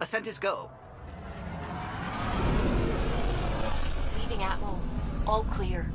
Ascent is go. Leaving Atmo. All clear.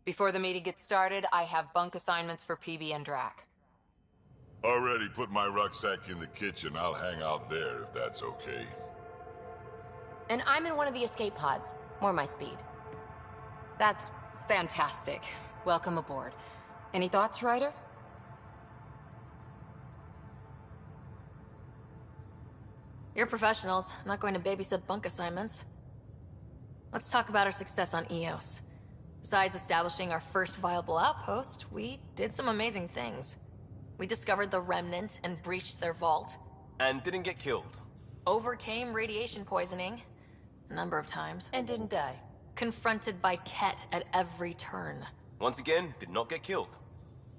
Before the meeting gets started, I have bunk assignments for PB and Drac. Already put my rucksack in the kitchen. I'll hang out there if that's okay. And I'm in one of the escape pods. More my speed. That's fantastic. Welcome aboard. Any thoughts, Ryder? You're professionals. I'm not going to babysit bunk assignments. Let's talk about our success on Eos. Besides establishing our first viable outpost, we did some amazing things. We discovered the Remnant and breached their vault. And didn't get killed. Overcame radiation poisoning. A number of times. And didn't die. Confronted by Ket at every turn. Once again, did not get killed.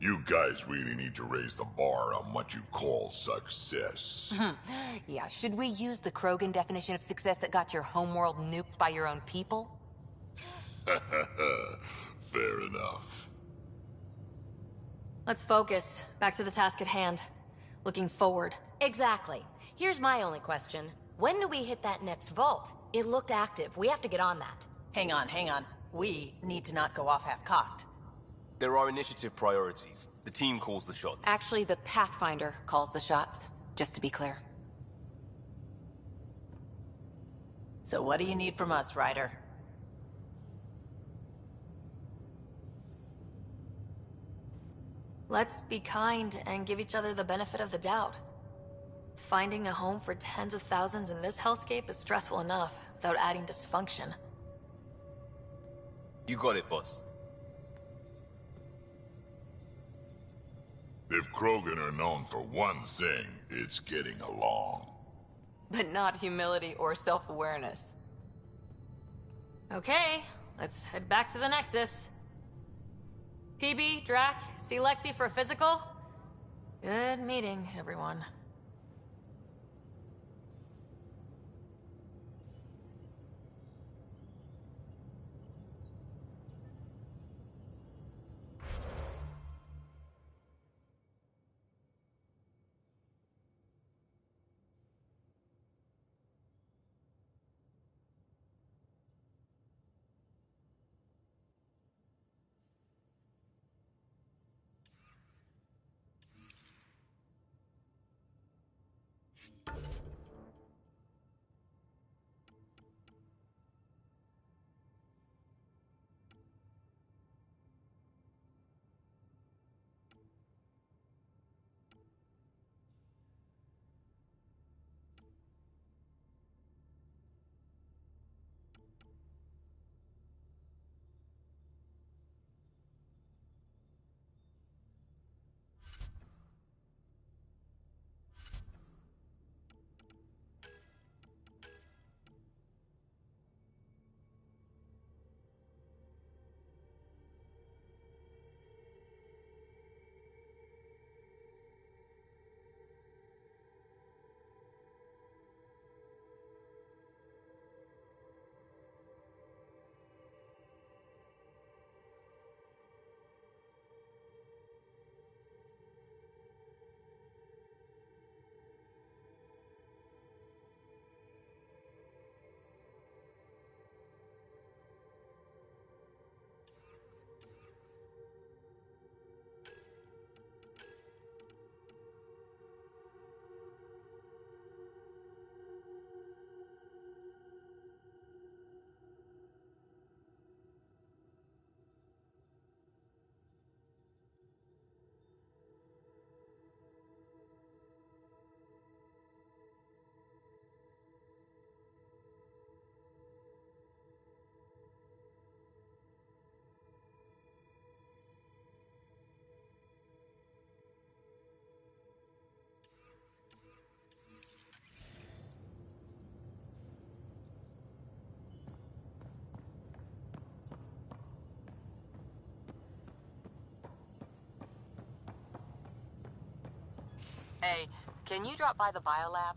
You guys really need to raise the bar on what you call success. Yeah, should we use the Krogan definition of success that got your homeworld nuked by your own people? Fair enough. Let's focus. Back to the task at hand. Looking forward. Exactly. Here's my only question. When do we hit that next vault? It looked active. We have to get on that. Hang on, hang on. We need to not go off half-cocked. There are initiative priorities. The team calls the shots. Actually, the Pathfinder calls the shots, just to be clear. So what do you need from us, Ryder? Let's be kind and give each other the benefit of the doubt. Finding a home for tens of thousands in this hellscape is stressful enough without adding dysfunction. You got it, boss. If Krogan are known for one thing, it's getting along. But not humility or self-awareness. Okay, let's head back to the Nexus. PB, Drac, see Lexi for a physical? Good meeting, everyone. Hey, can you drop by the biolab?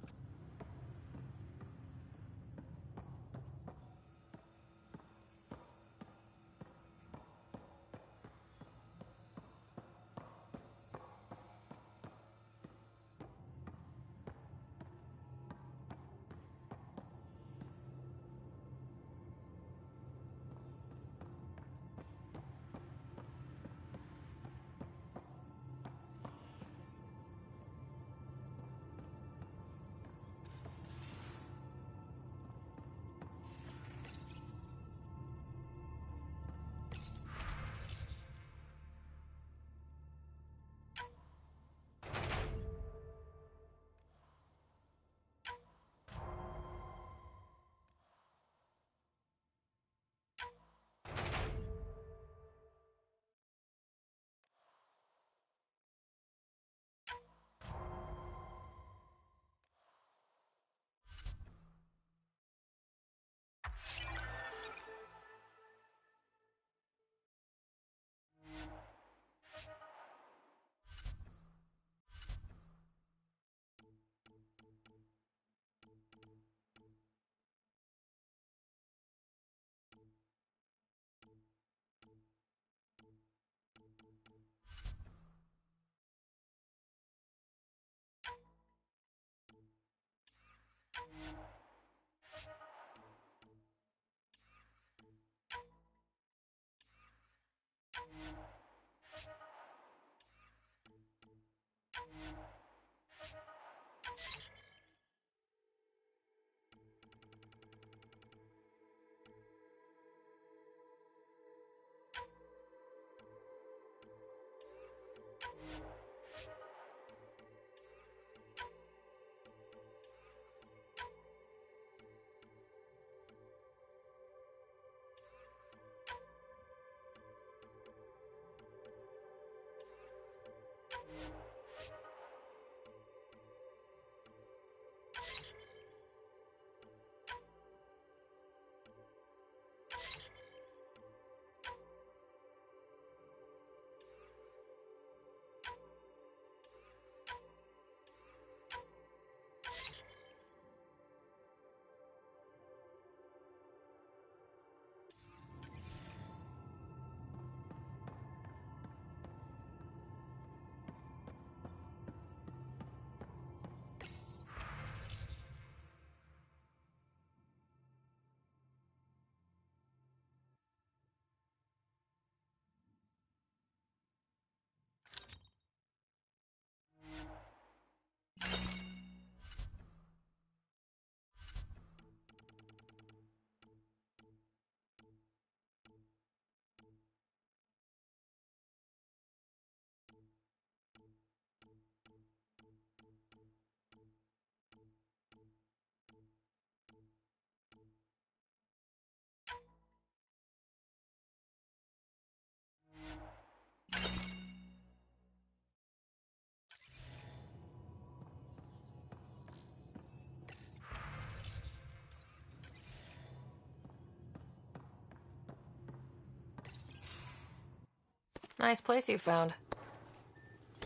Nice place you found.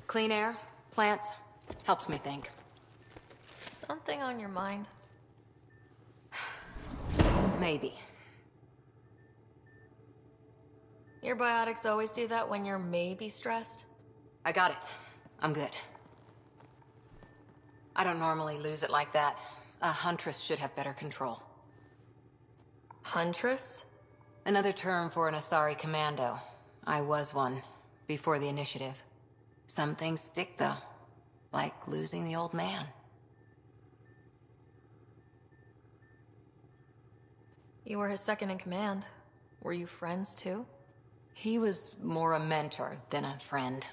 Clean air, plants, helps me think. Something on your mind? Maybe. Your biotics always do that when you're maybe stressed? I got it. I'm good. I don't normally lose it like that. A huntress should have better control. Huntress? Another term for an Asari commando. I was one, before the initiative. Some things stick, though. Like losing the old man. You were his second in command. Were you friends, too? He was more a mentor than a friend.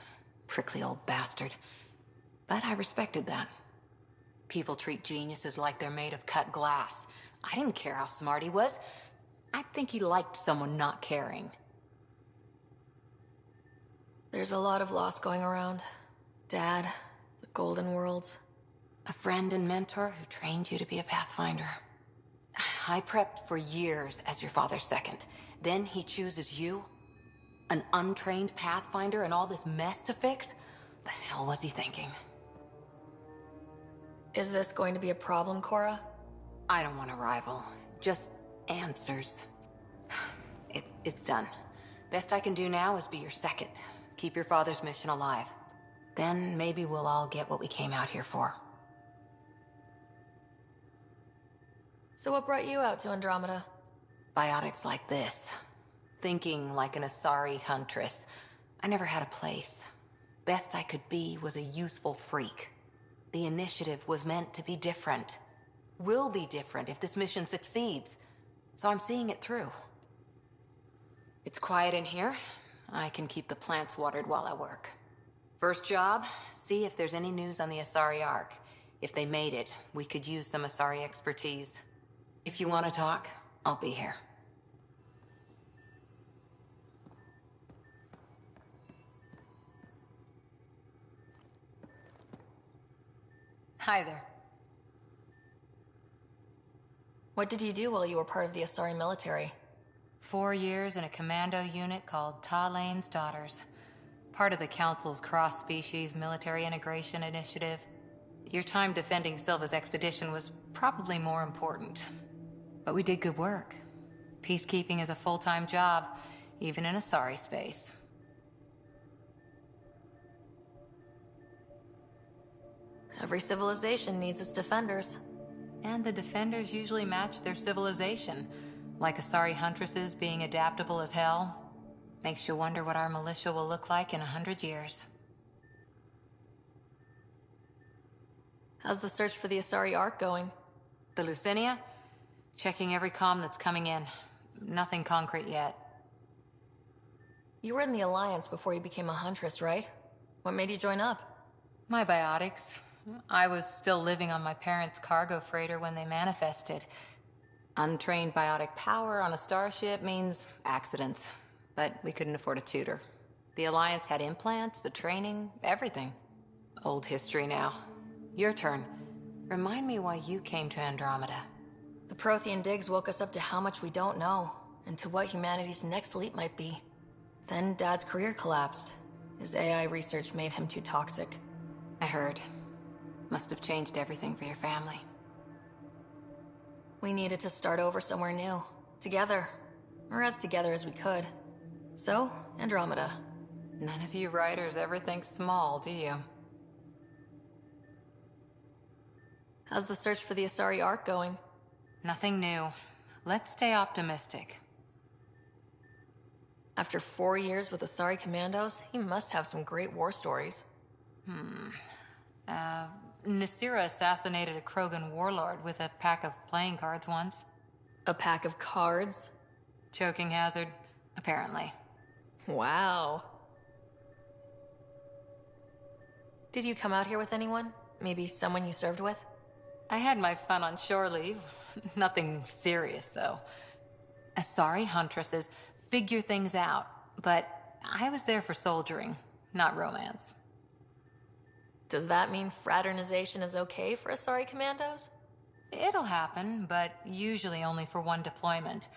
Prickly old bastard. But I respected that. People treat geniuses like they're made of cut glass. I didn't care how smart he was. I think he liked someone not caring. There's a lot of loss going around. Dad, the Golden Worlds. A friend and mentor who trained you to be a Pathfinder. I prepped for years as your father's second. Then he chooses you? An untrained Pathfinder and all this mess to fix? The hell was he thinking? Is this going to be a problem, Cora? I don't want a rival. Just answers. It's done. Best I can do now is be your second. Keep your father's mission alive. Then maybe we'll all get what we came out here for. So what brought you out to Andromeda? Biotics like this. Thinking like an Asari huntress. I never had a place. Best I could be was a useful freak. The initiative was meant to be different. Will be different if this mission succeeds. So I'm seeing it through. It's quiet in here. I can keep the plants watered while I work. First job, see if there's any news on the Asari Ark. If they made it, we could use some Asari expertise. If you want to talk, I'll be here. Hi there. What did you do while you were part of the Asari military? 4 years in a commando unit called Talane's Daughters. Part of the Council's cross-species military integration initiative. Your time defending Silva's expedition was probably more important. But we did good work. Peacekeeping is a full-time job, even in Asari space. Every civilization needs its defenders. And the defenders usually match their civilization. Like Asari huntresses being adaptable as hell. Makes you wonder what our militia will look like in 100 years. How's the search for the Asari Ark going? The Lucinia? Checking every comm that's coming in. Nothing concrete yet. You were in the Alliance before you became a huntress, right? What made you join up? My biotics. I was still living on my parents' cargo freighter when they manifested. Untrained biotic power on a starship means accidents. But we couldn't afford a tutor. The Alliance had implants, the training, everything. Old history now. Your turn. Remind me why you came to Andromeda. The Prothean digs woke us up to how much we don't know, and to what humanity's next leap might be. Then Dad's career collapsed. His AI research made him too toxic. I heard. Must have changed everything for your family. We needed to start over somewhere new. Together. Or as together as we could. So, Andromeda. None of you writers ever think small, do you? How's the search for the Asari Ark going? Nothing new. Let's stay optimistic. After 4 years with Asari commandos, he must have some great war stories. Nasira assassinated a Krogan warlord with a pack of playing cards once. A pack of cards? Choking hazard, apparently. Wow. Did you come out here with anyone? Maybe someone you served with? I had my fun on shore leave. Nothing serious, though. Asari huntresses figure things out, but I was there for soldiering, not romance. Does that mean fraternization is okay for Asari commandos? It'll happen, but usually only for one deployment.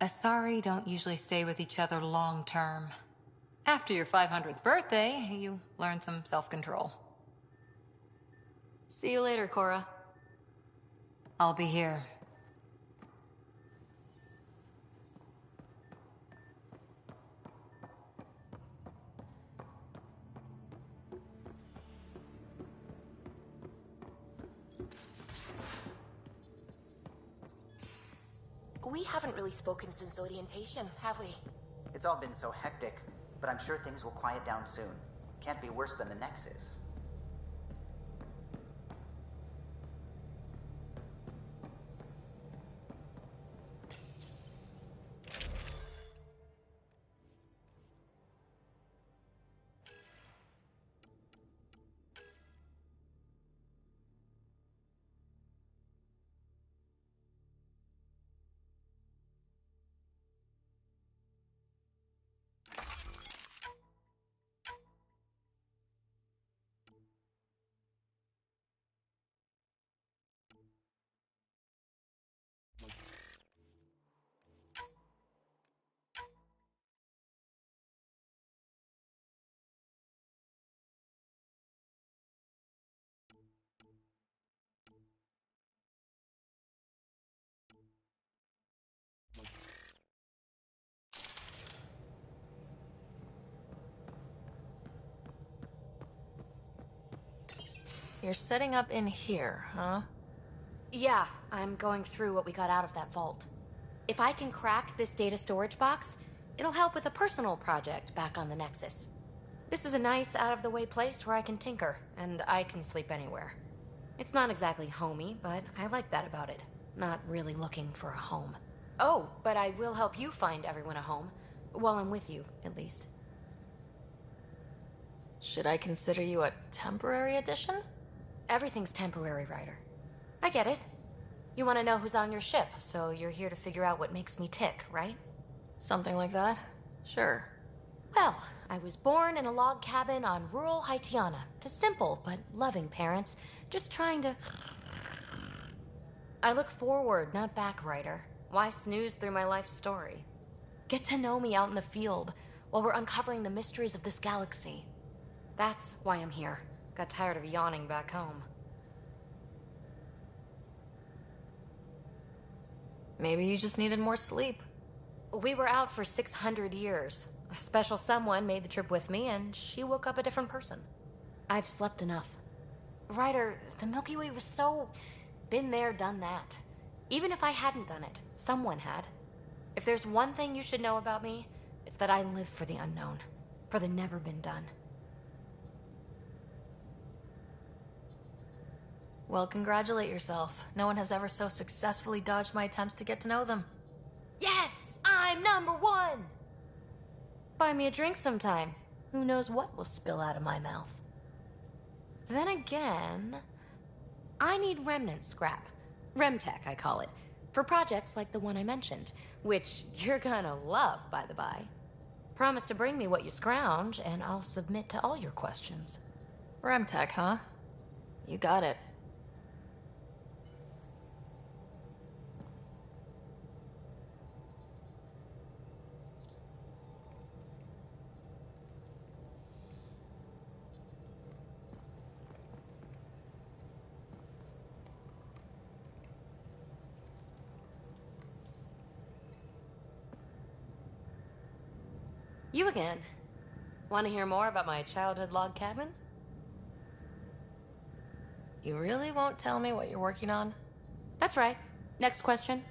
Asari don't usually stay with each other long term. After your 500th birthday, you learn some self-control. See you later, Cora. I'll be here. We haven't really spoken since orientation, have we? It's all been so hectic, but I'm sure things will quiet down soon. Can't be worse than the Nexus. you're setting up in here, huh? Yeah, I'm going through what we got out of that vault. If I can crack this data storage box, it'll help with a personal project back on the Nexus. This is a nice, out-of-the-way place where I can tinker, and I can sleep anywhere. It's not exactly homey, but I like that about it. Not really looking for a home. Oh, but I will help you find everyone a home. While I'm with you, at least. Should I consider you a temporary addition? Everything's temporary, Ryder. I get it. You want to know who's on your ship, so you're here to figure out what makes me tick, right? Something like that? Sure. Well, I was born in a log cabin on rural Haitiana to simple but loving parents, just trying to... I look forward, not back, Ryder. Why snooze through my life story? Get to know me out in the field while we're uncovering the mysteries of this galaxy. That's why I'm here. Got tired of yawning back home. Maybe you just needed more sleep. We were out for 600 years. A special someone made the trip with me, and she woke up a different person. I've slept enough. Ryder, the Milky Way was so... been there, done that. Even if I hadn't done it, someone had. If there's one thing you should know about me, it's that I live for the unknown. For the never been done. Well, congratulate yourself. No one has ever so successfully dodged my attempts to get to know them. Yes! I'm #1! Buy me a drink sometime. Who knows what will spill out of my mouth. Then again... I need remnant scrap. Remtech, I call it. For projects like the one I mentioned. Which you're gonna love, by the by. Promise to bring me what you scrounge, and I'll submit to all your questions. Remtech, huh? You got it. You again. Want to hear more about my childhood log cabin? You really won't tell me what you're working on? That's right. Next question.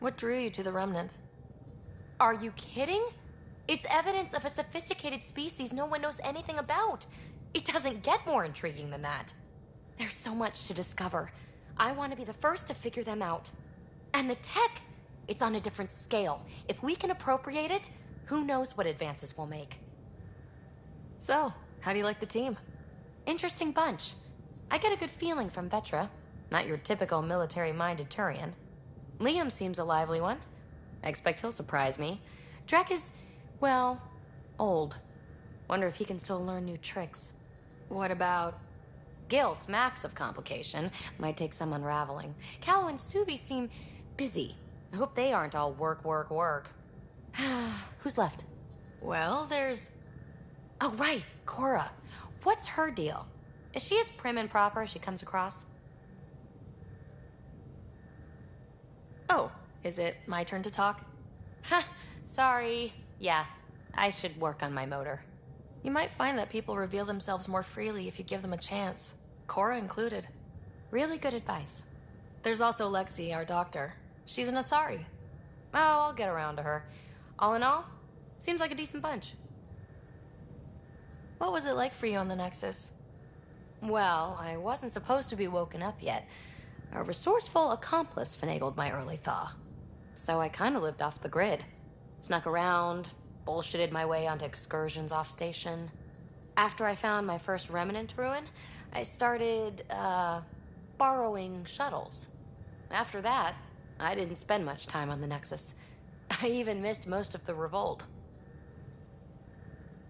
What drew you to the Remnant? Are you kidding? It's evidence of a sophisticated species no one knows anything about. It doesn't get more intriguing than that. There's so much to discover. I want to be the first to figure them out. And the tech, it's on a different scale. If we can appropriate it, who knows what advances we'll make. So, how do you like the team? Interesting bunch. I get a good feeling from Vetra. Not your typical military-minded Turian. Liam seems a lively one. I expect he'll surprise me. Drek is, well, old. Wonder if he can still learn new tricks. What about... Gil smacks of complication. Might take some unraveling. Callow and Suvi seem busy. I hope they aren't all work, work, work. Who's left? Well, there's... Oh, right, Cora. What's her deal? Is she as prim and proper as she comes across? Oh, is it my turn to talk? Ha! Sorry. Yeah, I should work on my motor. You might find that people reveal themselves more freely if you give them a chance. Cora included. Really good advice. There's also Lexi, our doctor. She's an Asari. Oh, I'll get around to her. All in all, seems like a decent bunch. What was it like for you on the Nexus? Well, I wasn't supposed to be woken up yet. A resourceful accomplice finagled my early thaw. So I kind of lived off the grid. Snuck around, bullshitted my way onto excursions off station. After I found my first remnant ruin, I started, borrowing shuttles. After that, I didn't spend much time on the Nexus. I even missed most of the revolt.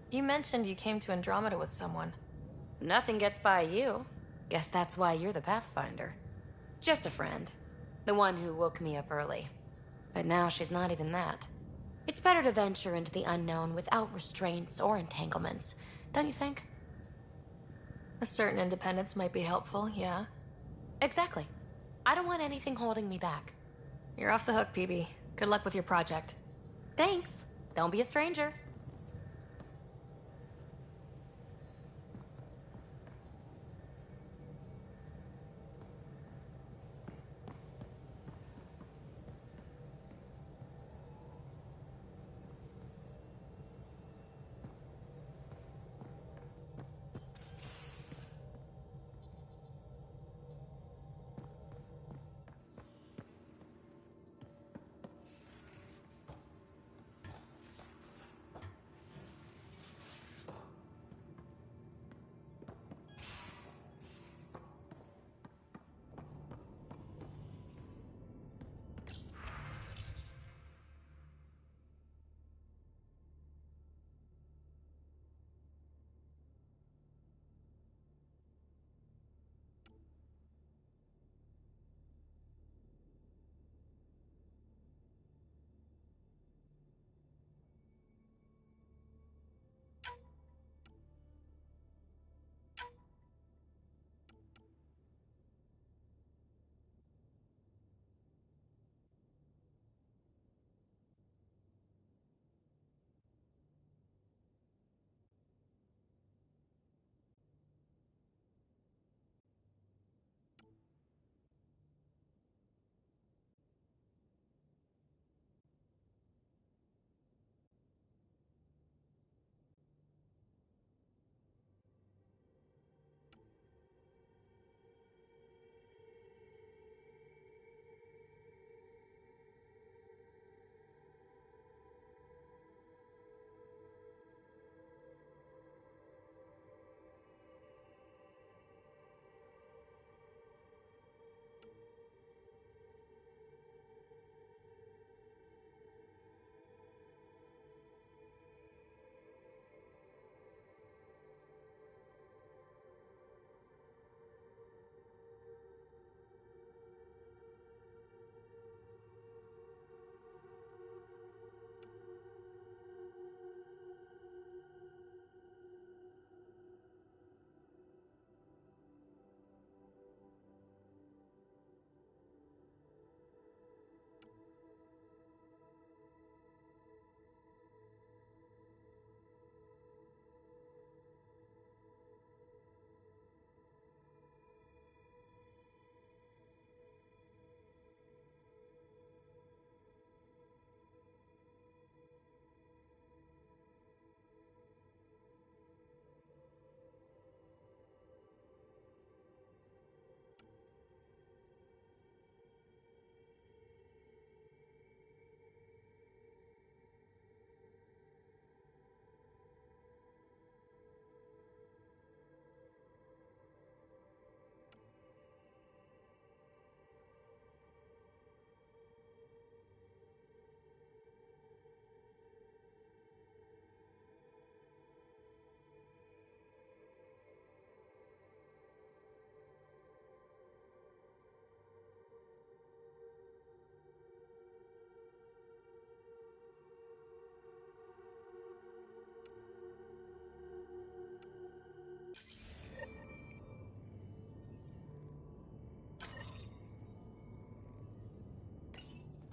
You mentioned you came to Andromeda with someone. Nothing gets by you. Guess that's why you're the Pathfinder. Just a friend. The one who woke me up early. But now she's not even that. It's better to venture into the unknown without restraints or entanglements, don't you think? A certain independence might be helpful, yeah. Exactly. I don't want anything holding me back. You're off the hook, PB. Good luck with your project. Thanks. Don't be a stranger.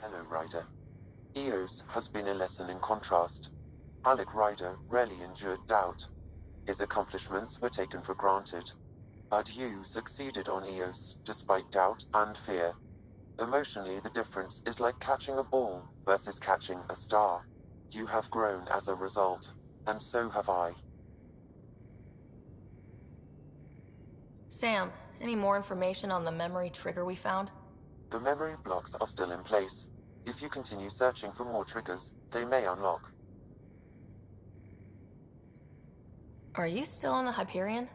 Hello, Ryder. Eos has been a lesson in contrast. Alec Ryder rarely endured doubt. His accomplishments were taken for granted. But you succeeded on Eos, despite doubt and fear. Emotionally, the difference is like catching a ball versus catching a star. You have grown as a result, and so have I. Sam, any more information on the memory trigger we found? The memory blocks are still in place. If you continue searching for more triggers, they may unlock. Are you still on the Hyperion?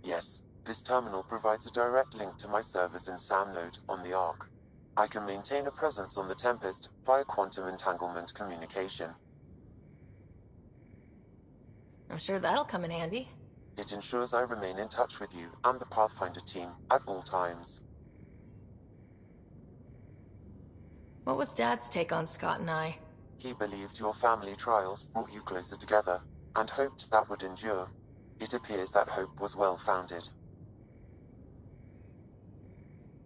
Yes, this terminal provides a direct link to my servers in SAM node on the Ark. I can maintain a presence on the Tempest via quantum entanglement communication. I'm sure that'll come in handy. It ensures I remain in touch with you and the Pathfinder team at all times. What was Dad's take on Scott and I? He believed your family trials brought you closer together, and hoped that would endure. It appears that hope was well-founded.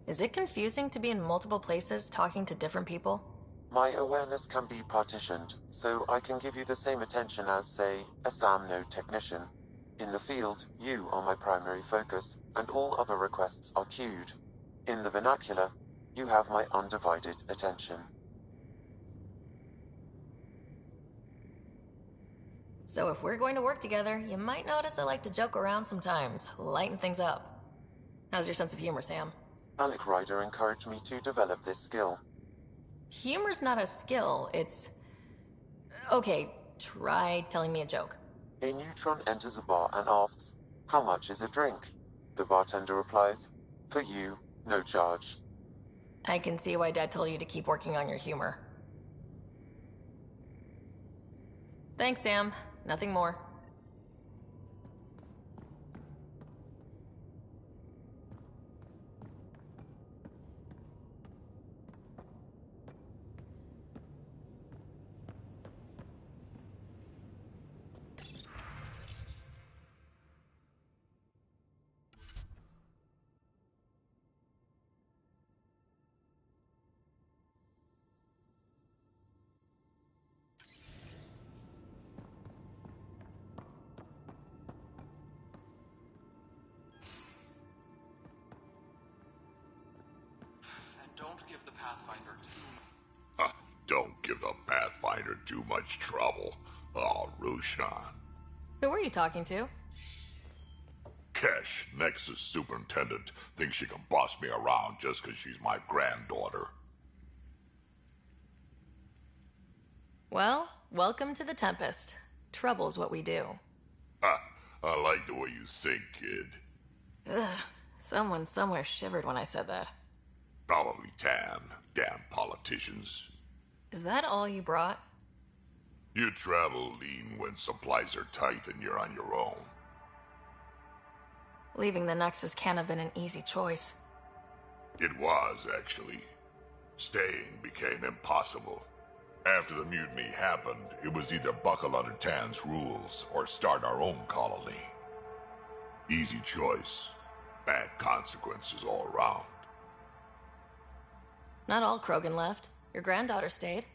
Is it confusing to be in multiple places talking to different people? My awareness can be partitioned, so I can give you the same attention as, say, a SAM node technician. In the field, you are my primary focus, and all other requests are queued. In the vernacular, you have my undivided attention. So if we're going to work together, you might notice I like to joke around sometimes, lighten things up. How's your sense of humor, Sam? Alec Ryder encouraged me to develop this skill. Humor's not a skill, it's... Okay, try telling me a joke. A neutron enters a bar and asks, "How much is a drink?" The bartender replies, "For you, no charge." I can see why Dad told you to keep working on your humor. Thanks, Sam. Nothing more. Don't give the Pathfinder Don't give the Pathfinder too much trouble. Oh, Rushan. Who were you talking to? Kesh, Nexus Superintendent, thinks she can boss me around just because she's my granddaughter. Well, welcome to the Tempest. Trouble's what we do. Ha, I like the way you think, kid. Ugh, someone somewhere shivered when I said that. Probably Tan. Damn politicians. Is that all you brought? You travel lean when supplies are tight and you're on your own. Leaving the Nexus can't have been an easy choice. It was, actually. Staying became impossible. After the mutiny happened, it was either buckle under Tan's rules or start our own colony. Easy choice. Bad consequences all around. Not all Krogan left. Your granddaughter stayed.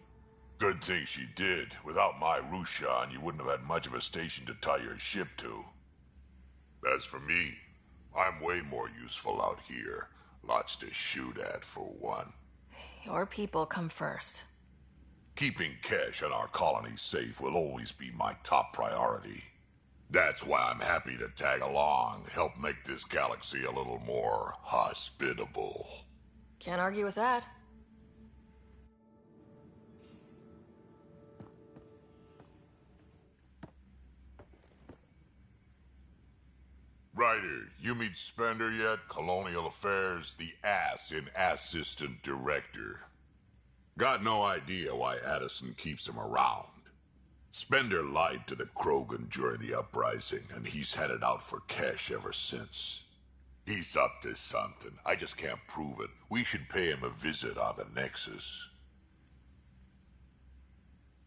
Good thing she did. Without my Rushan, you wouldn't have had much of a station to tie your ship to. As for me, I'm way more useful out here. Lots to shoot at, for one. Your people come first. Keeping Kesh and our colony safe will always be my top priority. That's why I'm happy to tag along, help make this galaxy a little more hospitable. Can't argue with that. Ryder, you meet Spender yet? Colonial Affairs, the ass in Assistant Director. Got no idea why Addison keeps him around. Spender lied to the Krogan during the uprising, and he's had it out for Kesh ever since. He's up to something. I just can't prove it. We should pay him a visit on the Nexus.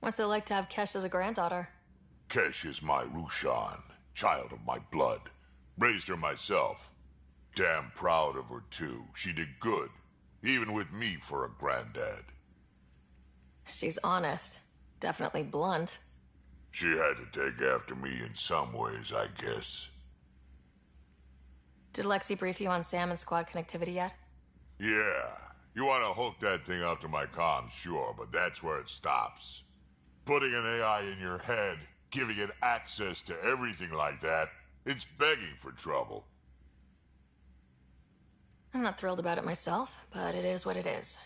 What's it like to have Kesh as a granddaughter? Kesh is my Rushan, child of my blood. Raised her myself. Damn proud of her, too. She did good, even with me for a granddad. She's honest. Definitely blunt. She had to take after me in some ways, I guess. Did Lexi brief you on Sam and squad connectivity yet? Yeah. You want to hook that thing up to my comms, sure, but that's where it stops. Putting an AI in your head, giving it access to everything like that, it's begging for trouble. I'm not thrilled about it myself, but it is what it is.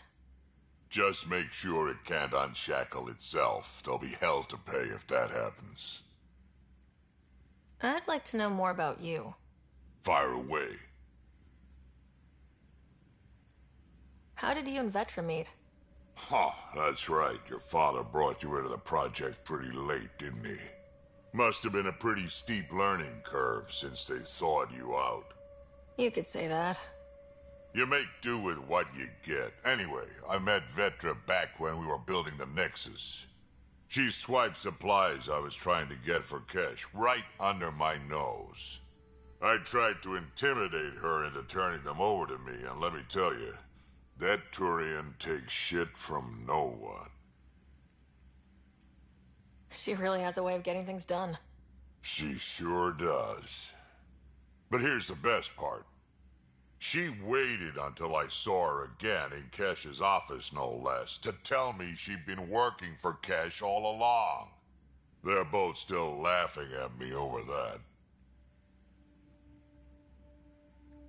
Just make sure it can't unshackle itself. There'll be hell to pay if that happens. I'd like to know more about you. Fire away. How did you and Vetra meet? Huh, that's right. Your father brought you into the project pretty late, didn't he? Must have been a pretty steep learning curve since they thawed you out. You could say that. You make do with what you get. Anyway, I met Vetra back when we were building the Nexus. She swiped supplies I was trying to get for Kesh right under my nose. I tried to intimidate her into turning them over to me, and let me tell you, that Turian takes shit from no one. She really has a way of getting things done. She sure does. But here's the best part. She waited until I saw her again in Kesh's office, no less, to tell me she'd been working for Kesh all along. They're both still laughing at me over that.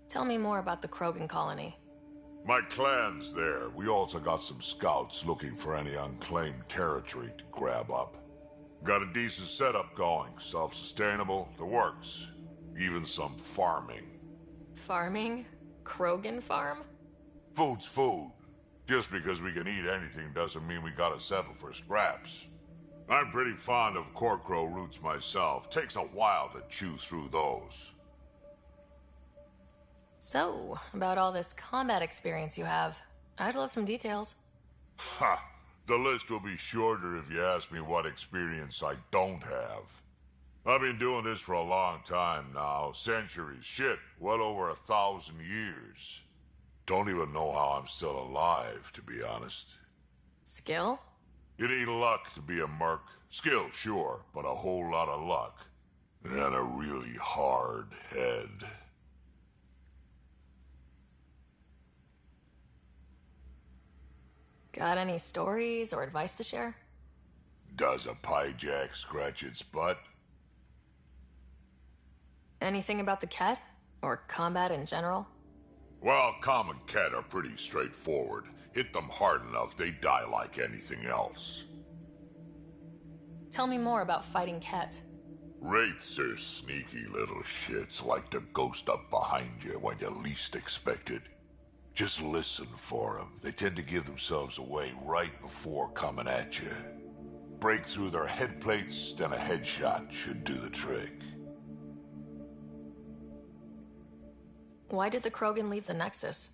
Tell me more about the Krogan colony. My clan's there. We also got some scouts looking for any unclaimed territory to grab up. Got a decent setup going, self-sustainable, the works. Even some farming. Farming? Krogan farm? Food's food. Just because we can eat anything doesn't mean we gotta settle for scraps. I'm pretty fond of Corcrow roots myself. Takes a while to chew through those. So, about all this combat experience you have, I'd love some details. Ha! The list will be shorter if you ask me what experience I don't have. I've been doing this for a long time now. Centuries. Shit, well over 1,000 years. Don't even know how I'm still alive, to be honest. Skill? You need luck to be a merc. Skill, sure, but a whole lot of luck. And a really hard head. Got any stories or advice to share? Does a piejack scratch its butt? Anything about the Ket? Or combat in general? Well, common Ket are pretty straightforward. Hit them hard enough, they die like anything else. Tell me more about fighting Ket. Wraiths are sneaky little shits, like to ghost up behind you when you least expect it. Just listen for them. They tend to give themselves away right before coming at you. Break through their head plates, then a headshot should do the trick. Why did the Krogan leave the Nexus?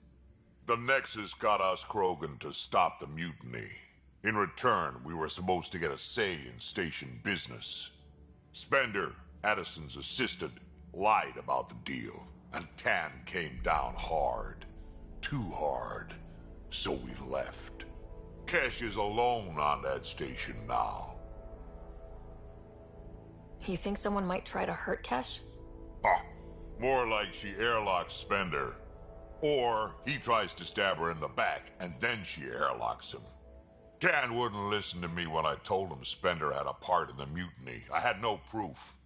The Nexus got us Krogan to stop the mutiny. In return, we were supposed to get a say in station business. Spender, Addison's assistant, lied about the deal, and Tan came down hard. Too hard. So we left. Kesh is alone on that station now. You think someone might try to hurt Kesh? Ah, more like she airlocks Spender. Or he tries to stab her in the back, and then she airlocks him. Tan wouldn't listen to me when I told him Spender had a part in the mutiny. I had no proof.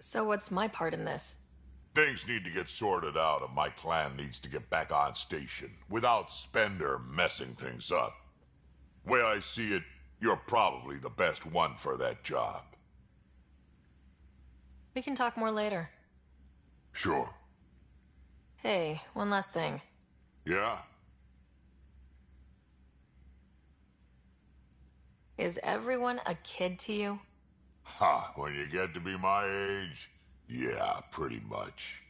So what's my part in this? Things need to get sorted out, and my clan needs to get back on station, without Spender messing things up. Way I see it, you're probably the best one for that job. We can talk more later. Sure. Hey, one last thing. Yeah? Is everyone a kid to you? Ha, when you get to be my age, yeah, pretty much.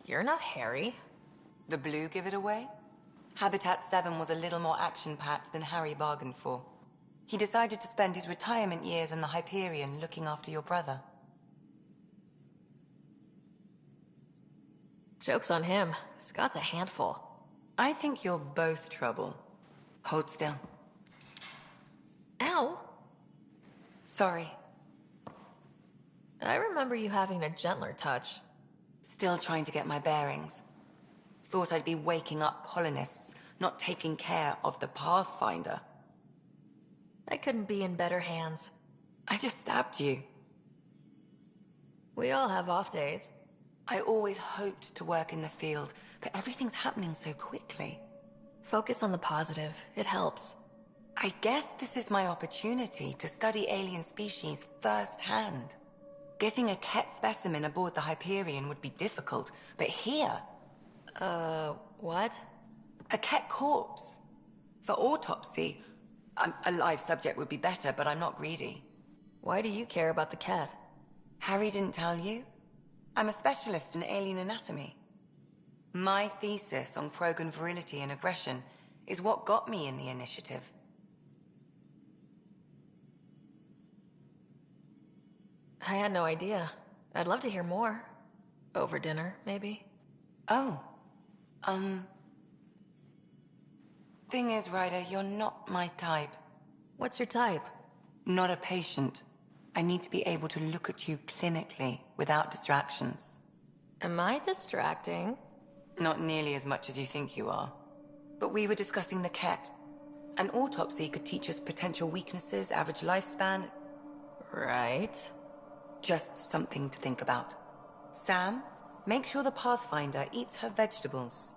You're not Harry. The blue give it away? Habitat 7 was a little more action-packed than Harry bargained for. He decided to spend his retirement years in the Hyperion looking after your brother. Joke's on him. Scott's a handful. I think you're both trouble. Hold still. Ow! Sorry. I remember you having a gentler touch. Still trying to get my bearings. Thought I'd be waking up colonists, not taking care of the Pathfinder. I couldn't be in better hands. I just stabbed you. We all have off days. I always hoped to work in the field, but everything's happening so quickly. Focus on the positive. It helps. I guess this is my opportunity to study alien species firsthand. Getting a Ket specimen aboard the Hyperion would be difficult, but here... what? A Ket corpse. For autopsy, a live subject would be better, but I'm not greedy. Why do you care about the cat? Harry didn't tell you? I'm a specialist in alien anatomy. My thesis on Krogan virility and aggression is what got me in the initiative. I had no idea. I'd love to hear more. Over dinner, maybe? Oh. Thing is, Ryder, you're not my type. What's your type? Not a patient. I need to be able to look at you clinically, without distractions. Am I distracting? Not nearly as much as you think you are. But we were discussing the Ket. An autopsy could teach us potential weaknesses, average lifespan... Right. Just something to think about. Sam, make sure the Pathfinder eats her vegetables.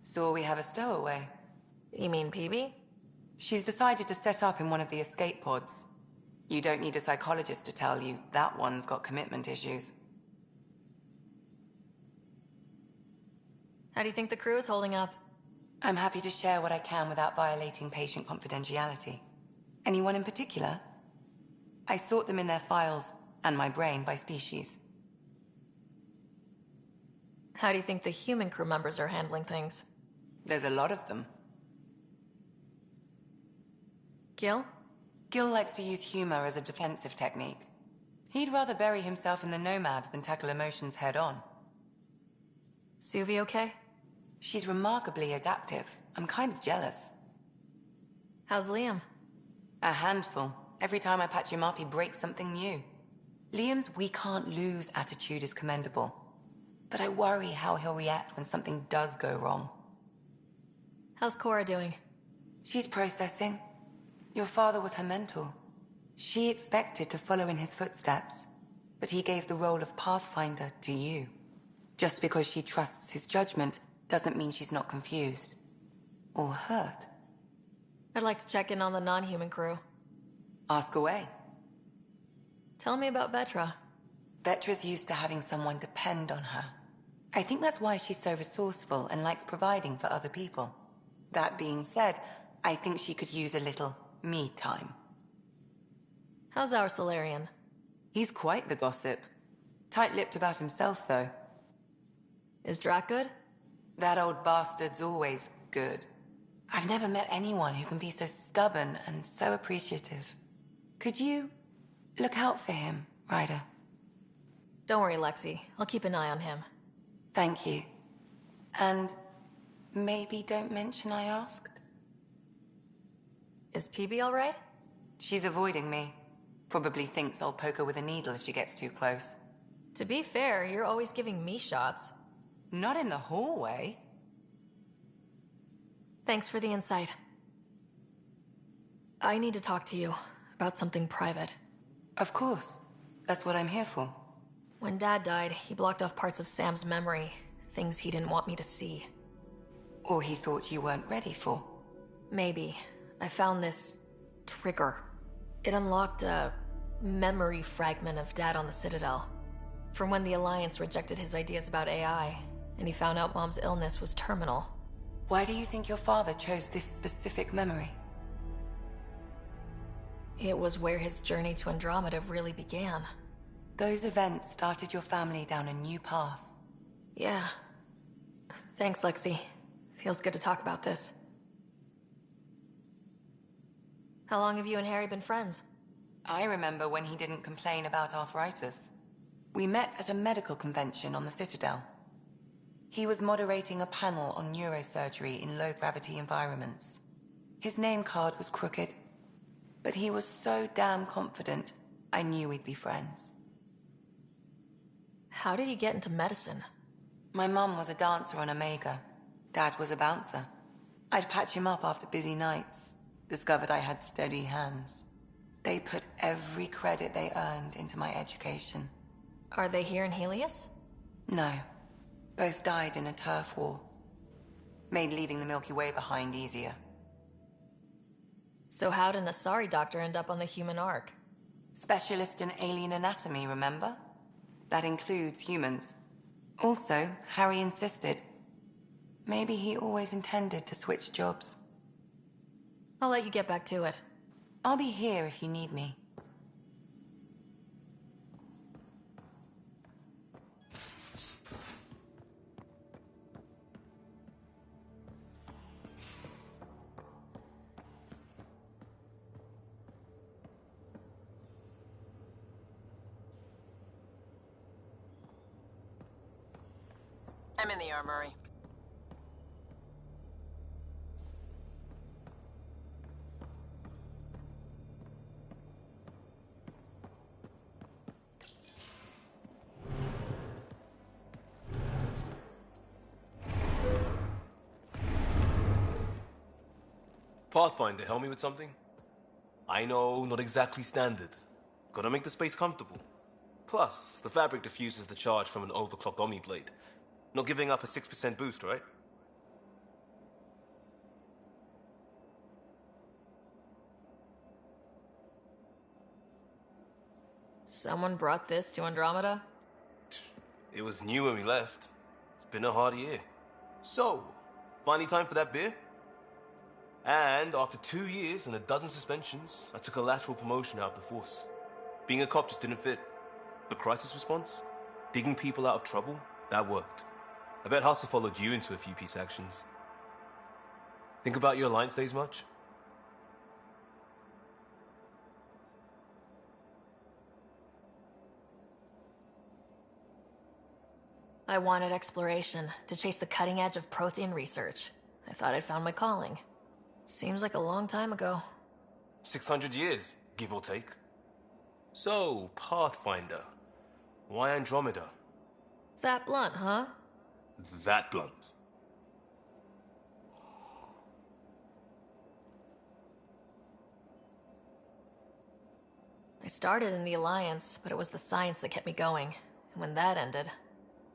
So we have a stowaway. You mean PB? She's decided to set up in one of the escape pods. You don't need a psychologist to tell you that one's got commitment issues. How do you think the crew is holding up? I'm happy to share what I can without violating patient confidentiality. Anyone in particular? I sort them in their files, and my brain, by species. How do you think the human crew members are handling things? There's a lot of them. Gil? Gil likes to use humor as a defensive technique. He'd rather bury himself in the Nomad than tackle emotions head-on. Suvi okay? She's remarkably adaptive. I'm kind of jealous. How's Liam? A handful. Every time I patch him up, he breaks something new. Liam's "we can't lose" attitude is commendable. But I worry how he'll react when something does go wrong. How's Cora doing? She's processing. Your father was her mentor. She expected to follow in his footsteps, but he gave the role of Pathfinder to you. Just because she trusts his judgment doesn't mean she's not confused. Or hurt. I'd like to check in on the non-human crew. Ask away. Tell me about Vetra. Vetra's used to having someone depend on her. I think that's why she's so resourceful and likes providing for other people. That being said, I think she could use a little me time. How's our Solarian? He's quite the gossip. Tight-lipped about himself, though. Is Drac good? That old bastard's always good. I've never met anyone who can be so stubborn and so appreciative. Could you look out for him, Ryder? Don't worry, Lexi. I'll keep an eye on him. Thank you. And Maybe don't mention I asked. Is PB all right? She's avoiding me. Probably thinks I'll poke her with a needle if she gets too close. To be fair, you're always giving me shots. Not in the hallway. Thanks for the insight. I need to talk to you about something private. Of course. That's what I'm here for. When Dad died, he blocked off parts of Sam's memory, things he didn't want me to see. Or he thought you weren't ready for. Maybe. I found this trigger. It unlocked a memory fragment of Dad on the Citadel. From when the Alliance rejected his ideas about AI, and he found out Mom's illness was terminal. Why do you think your father chose this specific memory? It was where his journey to Andromeda really began. Those events started your family down a new path. Yeah. Thanks, Lexi. Feels good to talk about this. How long have you and Harry been friends? I remember when he didn't complain about arthritis. We met at a medical convention on the Citadel. He was moderating a panel on neurosurgery in low-gravity environments. His name card was crooked, but he was so damn confident, I knew we'd be friends. How did you get into medicine? My mum was a dancer on Omega. Dad was a bouncer. I'd patch him up after busy nights. Discovered I had steady hands. They put every credit they earned into my education. Are they here in Helios? No. Both died in a turf war. Made leaving the Milky Way behind easier. So how did an Asari doctor end up on the human ark? Specialist in alien anatomy, remember? That includes humans. Also, Harry insisted. Maybe he always intended to switch jobs. I'll let you get back to it. I'll be here if you need me. I'm in the armory. Pathfinder, help me with something? I know, not exactly standard. Gotta make the space comfortable. Plus, the fabric diffuses the charge from an overclocked Omniblade. Not giving up a 6% boost, right? Someone brought this to Andromeda? It was new when we left. It's been a hard year. So, finally time for that beer? And after 2 years and a dozen suspensions, I took a lateral promotion out of the force. Being a cop just didn't fit. But crisis response? Digging people out of trouble? That worked. I bet Hustle followed you into a few peace actions. Think about your Alliance days much? I wanted exploration, to chase the cutting edge of Prothean research. I thought I'd found my calling. Seems like a long time ago. 600 years, give or take. So, Pathfinder. Why Andromeda? That blunt, huh? That blunt. I started in the Alliance, but it was the science that kept me going. And when that ended,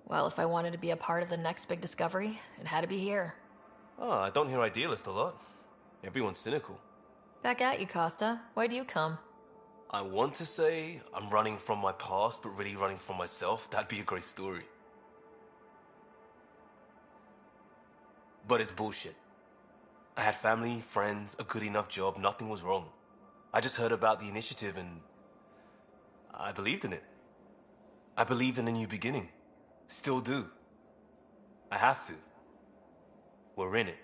well, if I wanted to be a part of the next big discovery, it had to be here. Oh, I don't hear idealist a lot. Everyone's cynical. Back at you, Costa. Why do you come? I want to say I'm running from my past, but really running from myself. That'd be a great story. But it's bullshit. I had family, friends, a good enough job, nothing was wrong. I just heard about the initiative and I believed in it. I believed in a new beginning. Still do. I have to. We're in it.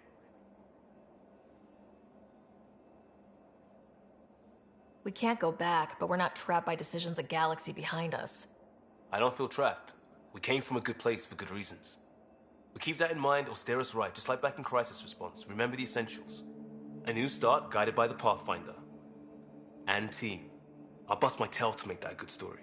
We can't go back, but we're not trapped by decisions a galaxy behind us. I don't feel trapped. We came from a good place for good reasons. We keep that in mind, it'll steer us right, just like back in Crisis Response. Remember the essentials. A new start guided by the Pathfinder. And team. I'll bust my tail to make that a good story.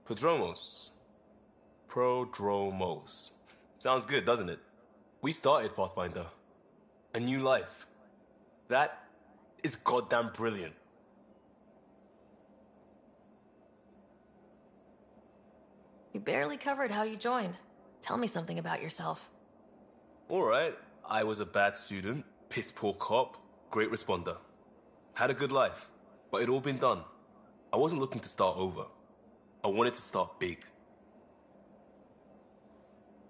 Prodromos. Sounds good, doesn't it? We started Pathfinder. A new life. That is goddamn brilliant. You barely covered how you joined. Tell me something about yourself. Alright, I was a bad student, piss poor cop, great responder. Had a good life, but it'd all been done. I wasn't looking to start over. I wanted to start big.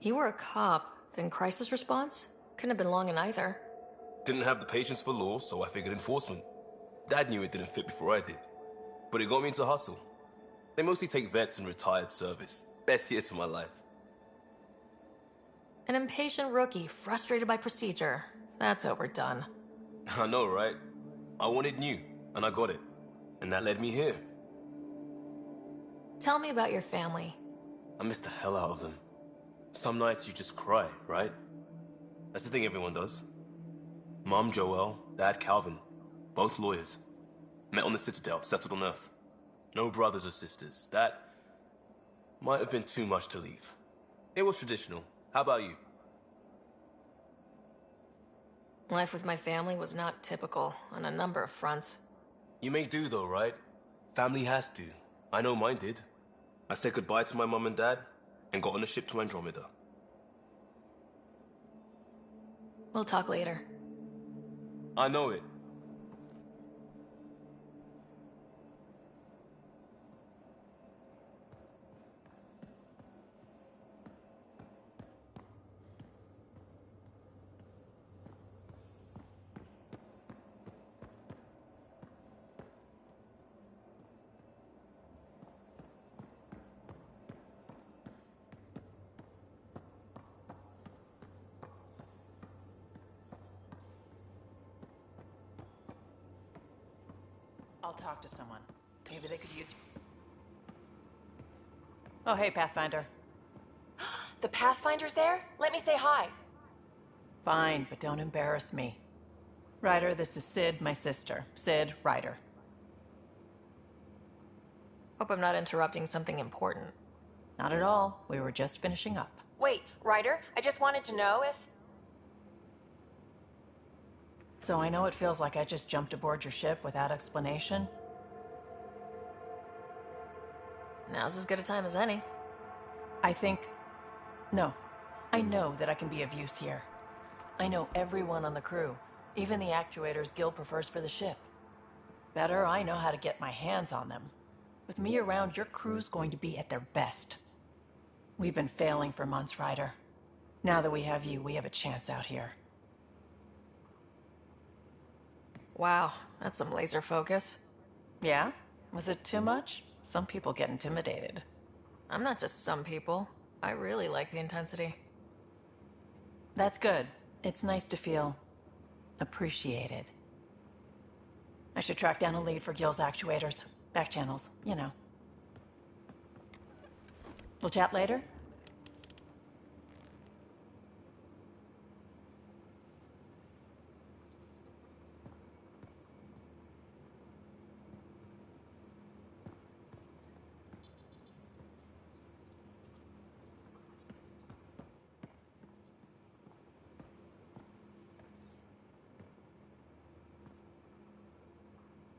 You were a cop, then crisis response? Couldn't have been long in either. Didn't have the patience for law, so I figured enforcement. Dad knew it didn't fit before I did. But it got me into hustle. They mostly take vets and retired service. Best years of my life. An impatient rookie, frustrated by procedure. That's overdone. I know, right? I wanted new, and I got it. And that led me here. Tell me about your family. I miss the hell out of them. Some nights you just cry, right? That's the thing everyone does. Mom Joelle, Dad Calvin, both lawyers. Met on the Citadel, settled on Earth. No brothers or sisters. That might have been too much to leave. It was traditional. How about you? Life with my family was not typical on a number of fronts. You may do though, right? Family has to. I know mine did. I said goodbye to my mom and dad and got on a ship to Andromeda. We'll talk later. I know it. I'll talk to someone. Maybe they could use... Oh, hey, Pathfinder. The Pathfinder's there? Let me say hi. Fine, but don't embarrass me. Ryder, this is Sid, my sister. Sid, Ryder. Hope I'm not interrupting something important. Not at all. We were just finishing up. Wait, Ryder, I just wanted to know if... So I know it feels like I just jumped aboard your ship without explanation. Now's as good a time as any. I think... No. I know that I can be of use here. I know everyone on the crew, even the actuators Gil prefers for the ship. Better, I know how to get my hands on them. With me around, your crew's going to be at their best. We've been failing for months, Ryder. Now that we have you, we have a chance out here. Wow, that's some laser focus. Yeah? Was it too much? Some people get intimidated. I'm not just some people. I really like the intensity. That's good. It's nice to feel appreciated. I should track down a lead for Gil's actuators. Back channels, you know. We'll chat later?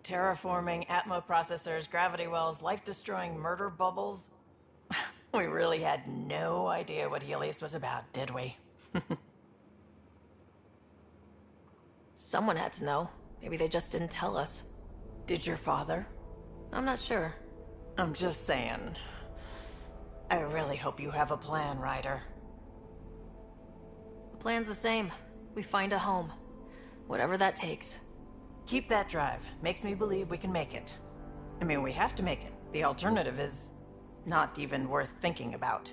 Terraforming, Atmo processors, gravity wells, life-destroying murder bubbles. We really had no idea what Helios was about, did we? Someone had to know. Maybe they just didn't tell us. Did your father? I'm not sure. I'm just saying. I really hope you have a plan, Ryder. The plan's the same. We find a home. Whatever that takes. Keep that drive. Makes me believe we can make it. I mean, we have to make it. The alternative is not even worth thinking about.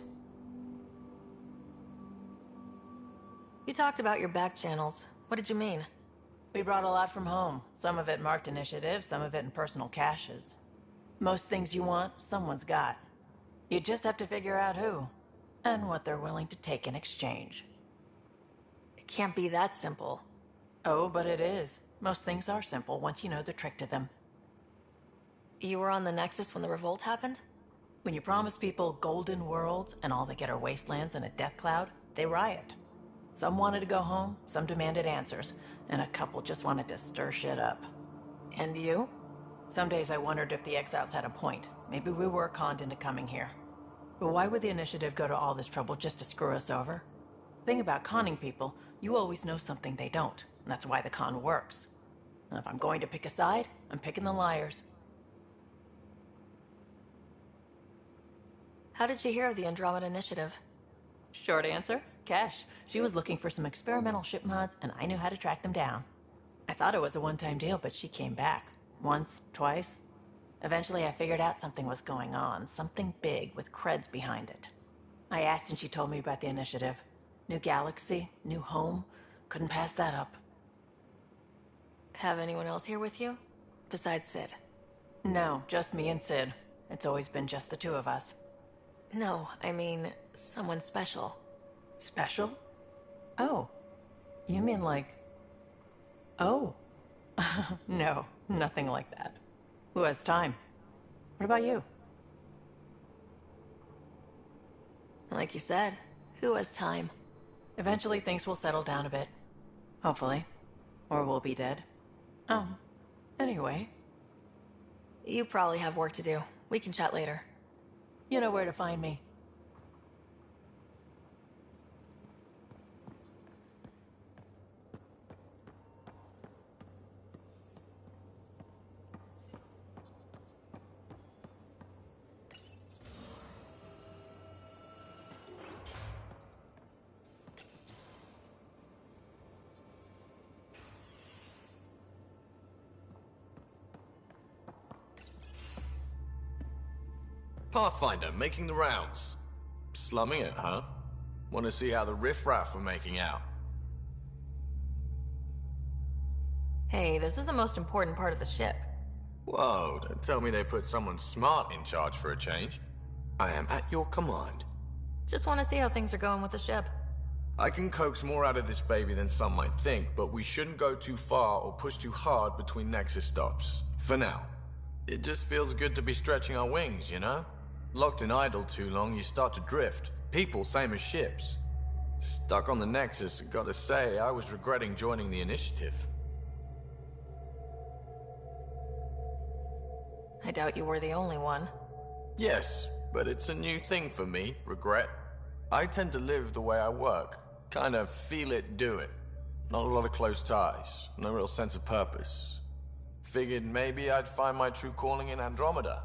You talked about your back channels. What did you mean? We brought a lot from home. Some of it marked initiative, some of it in personal caches. Most things you want, someone's got. You just have to figure out who, and what they're willing to take in exchange. It can't be that simple. Oh, but it is. Most things are simple once you know the trick to them. You were on the Nexus when the revolt happened? When you promise people golden worlds and all they get are wastelands and a death cloud, they riot. Some wanted to go home, some demanded answers, and a couple just wanted to stir shit up. And you? Some days I wondered if the exiles had a point. Maybe we were conned into coming here. But why would the initiative go to all this trouble just to screw us over? Thing about conning people, you always know something they don't, and that's why the con works. And if I'm going to pick a side, I'm picking the liars. How did you hear of the Andromeda Initiative? Short answer, Cash. She was looking for some experimental ship mods, and I knew how to track them down. I thought it was a one-time deal, but she came back. Once, twice. Eventually I figured out something was going on, something big with creds behind it. I asked and she told me about the initiative. New galaxy, new home. Couldn't pass that up. Have anyone else here with you? Besides Sid? No, just me and Sid. It's always been just the two of us. No, I mean, someone special. Special? Oh. You mean like... Oh. No, nothing like that. Who has time? What about you? Like you said, who has time? Eventually things will settle down a bit. Hopefully. Or we'll be dead. Anyway. You probably have work to do. We can chat later. You know where to find me. Pathfinder, making the rounds. Slumming it, huh? Want to see how the riffraff are making out? Hey, this is the most important part of the ship. Whoa, don't tell me they put someone smart in charge for a change. I am at your command. Just want to see how things are going with the ship. I can coax more out of this baby than some might think, but we shouldn't go too far or push too hard between Nexus stops. For now. It just feels good to be stretching our wings, you know? Locked in idle too long, you start to drift. People, same as ships. Stuck on the Nexus, gotta say, I was regretting joining the initiative. I doubt you were the only one. Yes, but it's a new thing for me, regret. I tend to live the way I work. Kind of feel it, do it. Not a lot of close ties, no real sense of purpose. Figured maybe I'd find my true calling in Andromeda.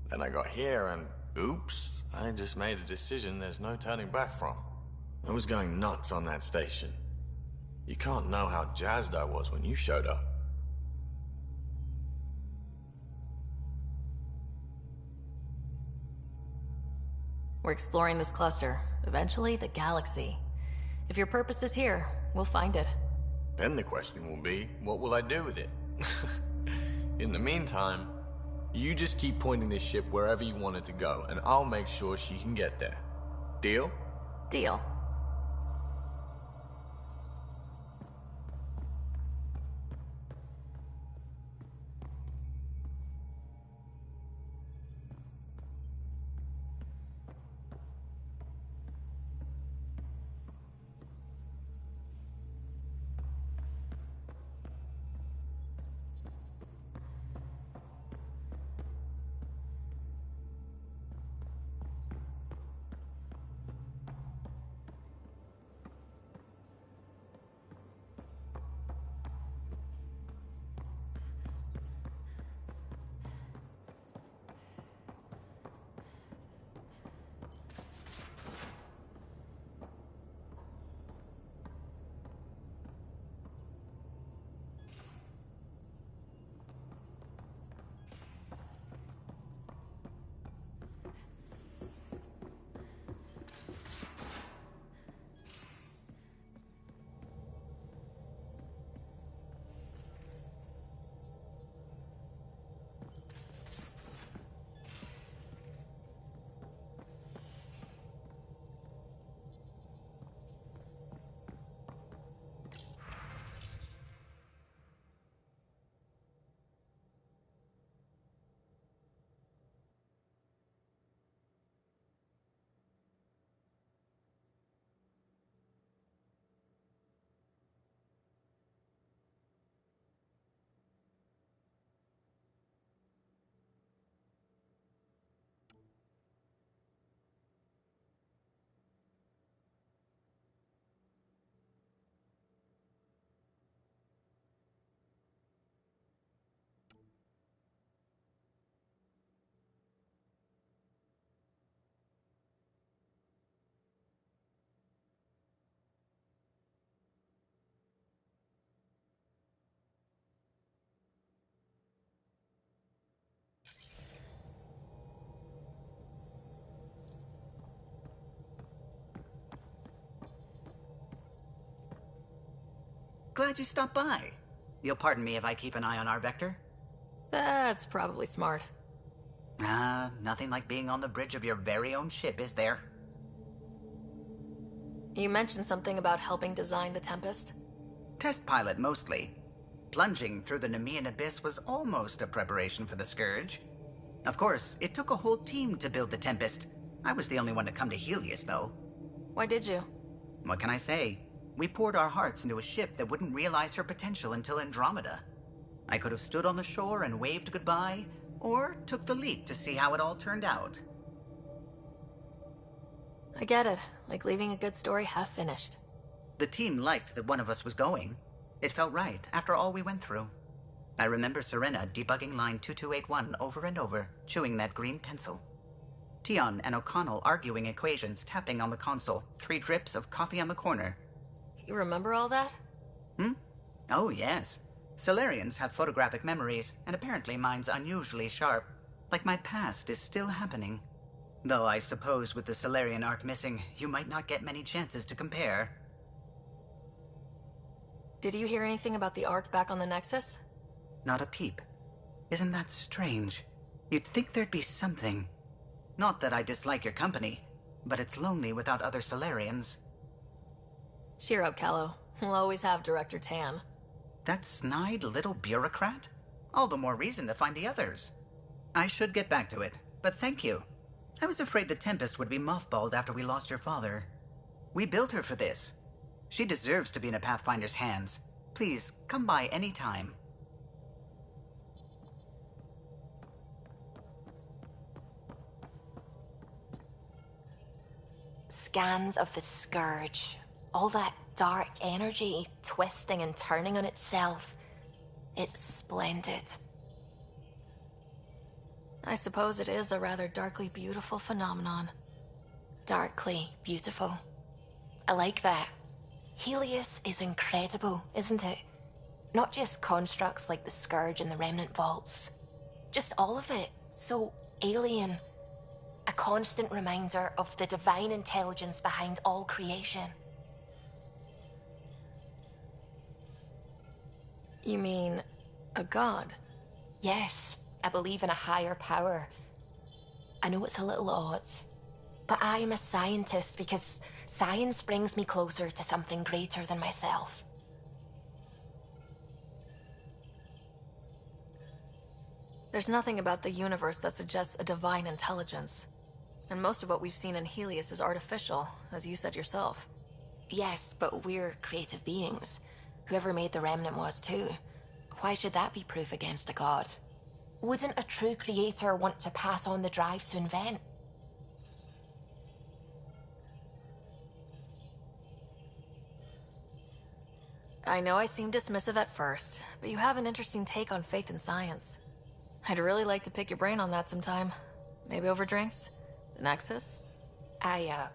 Then I got here and, oops, I just made a decision there's no turning back from. I was going nuts on that station. You can't know how jazzed I was when you showed up. We're exploring this cluster, eventually the galaxy. If your purpose is here, we'll find it. Then the question will be, what will I do with it? In the meantime, you just keep pointing this ship wherever you want it to go, and I'll make sure she can get there. Deal? Deal. Glad you stopped by. You'll pardon me if I keep an eye on our vector? That's probably smart. Nothing like being on the bridge of your very own ship, is there? You mentioned something about helping design the Tempest? Test pilot, mostly. Plunging through the Nemean abyss was almost a preparation for the Scourge. Of course, it took a whole team to build the Tempest. I was the only one to come to Helios, though. Why did you? What can I say? We poured our hearts into a ship that wouldn't realize her potential until Andromeda. I could have stood on the shore and waved goodbye, or took the leap to see how it all turned out. I get it. Like leaving a good story half finished. The team liked that one of us was going. It felt right after all we went through. I remember Serena debugging line 2281 over and over, chewing that green pencil. Tion and O'Connell arguing equations, tapping on the console, 3 drips of coffee on the corner. You remember all that? Oh, yes. Solarians have photographic memories, and apparently mine's unusually sharp. Like my past is still happening. Though I suppose with the Solarian arc missing, you might not get many chances to compare. Did you hear anything about the Ark back on the Nexus? Not a peep. Isn't that strange? You'd think there'd be something. Not that I dislike your company, but it's lonely without other Solarians. Cheer up, Callow. We'll always have Director Tan. That snide little bureaucrat? All the more reason to find the others. I should get back to it, but thank you. I was afraid the Tempest would be mothballed after we lost your father. We built her for this. She deserves to be in a Pathfinder's hands. Please, come by any time. Scans of the Scourge. All that dark energy twisting and turning on itself. It's splendid. I suppose it is a rather darkly beautiful phenomenon. Darkly beautiful. I like that. Helios is incredible, isn't it? Not just constructs like the Scourge and the Remnant Vaults. Just all of it. So alien. A constant reminder of the divine intelligence behind all creation. You mean a god? Yes, I believe in a higher power. I know it's a little odd, but I am a scientist because science brings me closer to something greater than myself. There's nothing about the universe that suggests a divine intelligence. And most of what we've seen in Helios is artificial, as you said yourself. Yes, but we're creative beings. Whoever made the Remnant was too. Why should that be proof against a god? Wouldn't a true creator want to pass on the drive to invent? I know I seem dismissive at first, but you have an interesting take on faith and science. I'd really like to pick your brain on that sometime. Maybe over drinks? The Nexus? I'd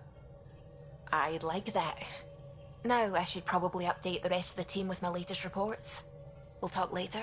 like that. Now I should probably update the rest of the team with my latest reports. We'll talk later.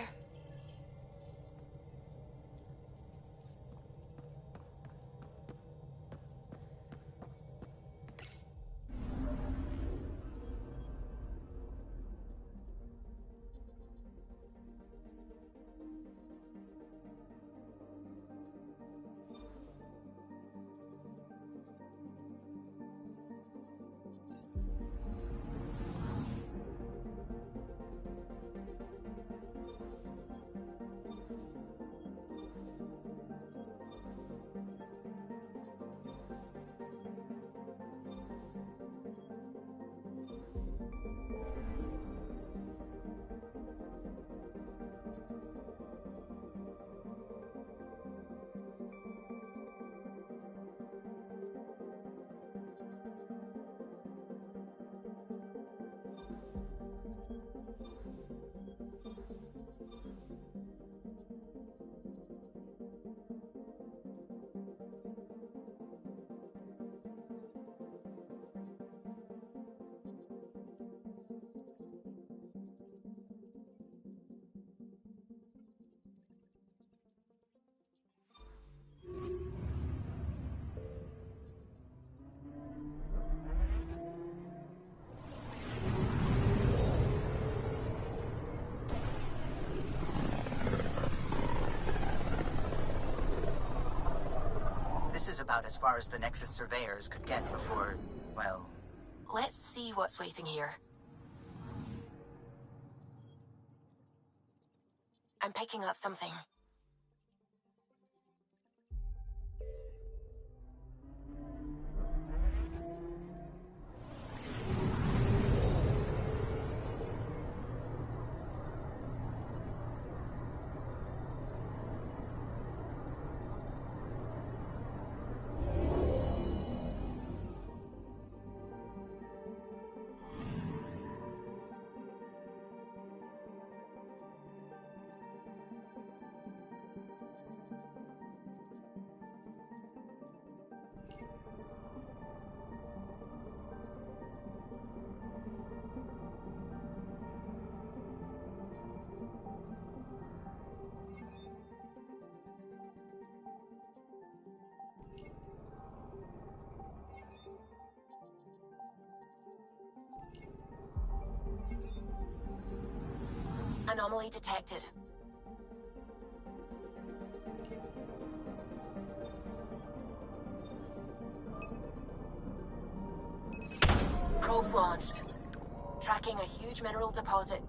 about as far as the Nexus surveyors could get before, well... Let's see what's waiting here. I'm picking up something. Anomaly detected. Probes launched. Tracking a huge mineral deposit.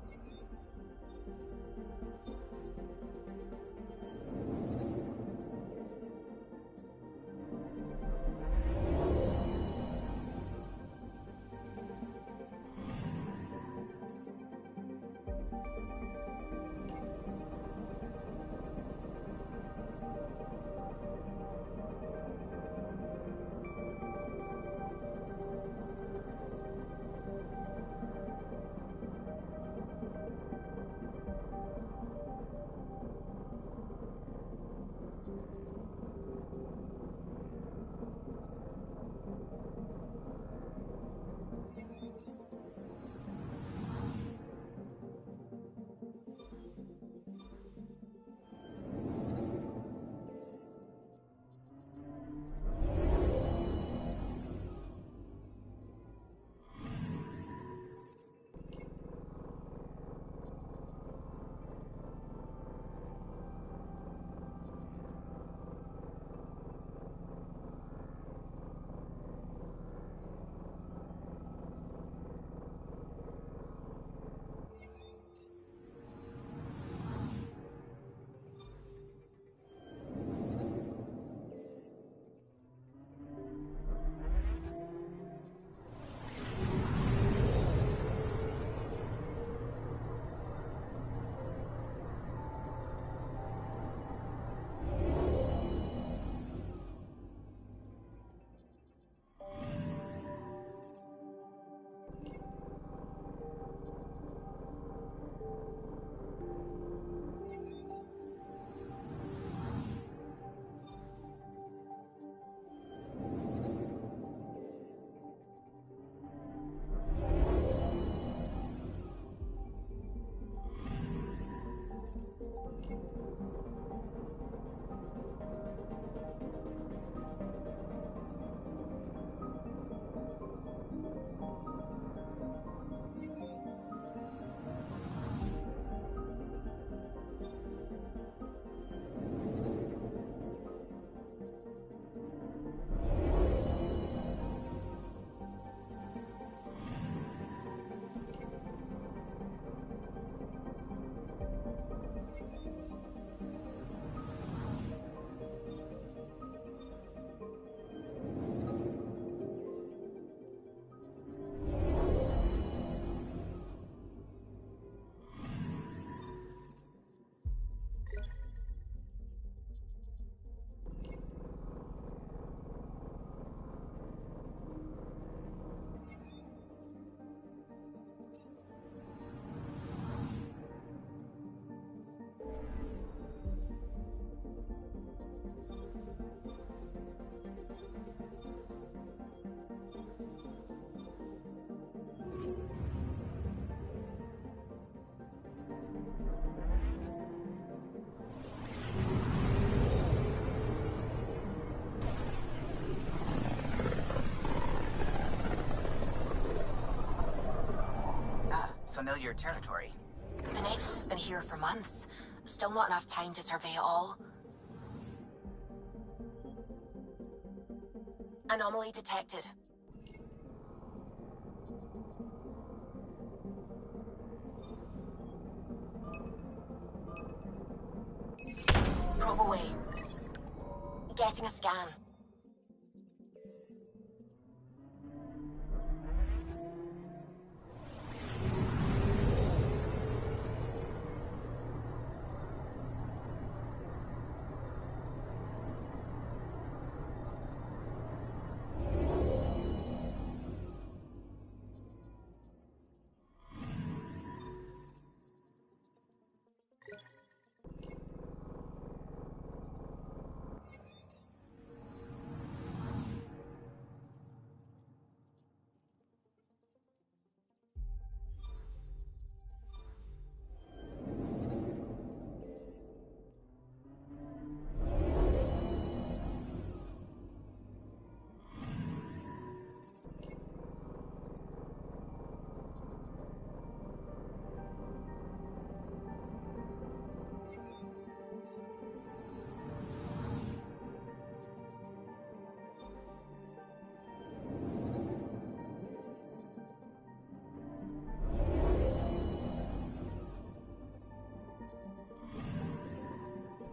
Familiar territory. The Nexus has been here for months. Still not enough time to survey it all. Anomaly detected. Probe away. Getting a scan.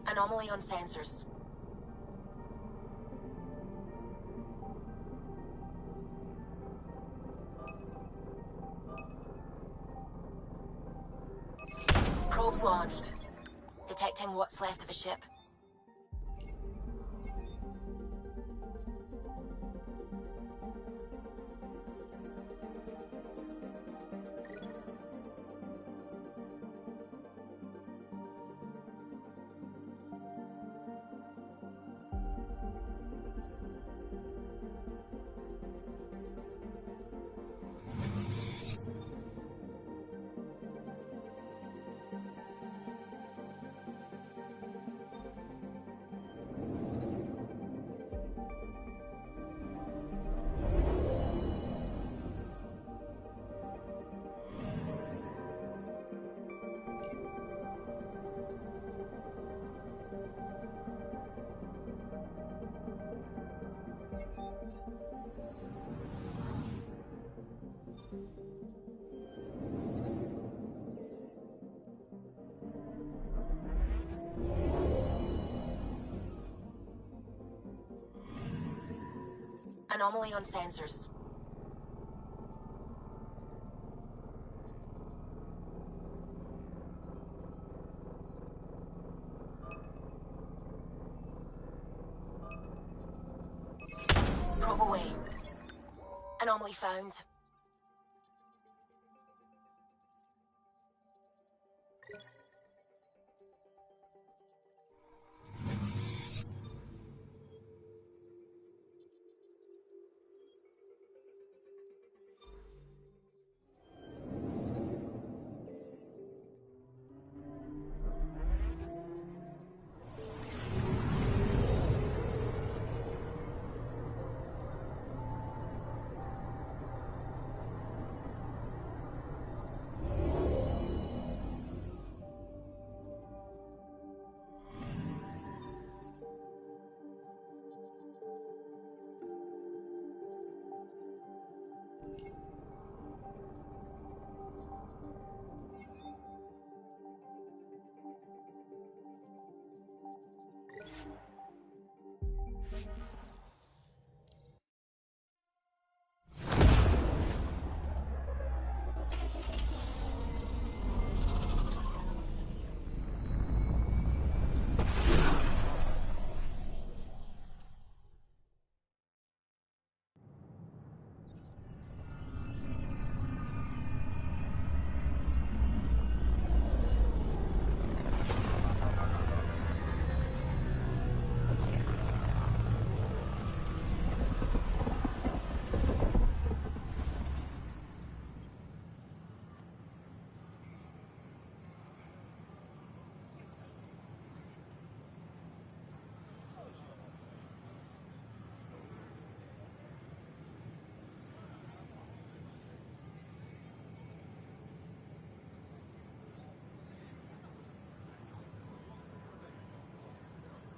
Anomaly on sensors. Probes launched. Detecting what's left of a ship. Anomaly on sensors. Probe away. Anomaly found.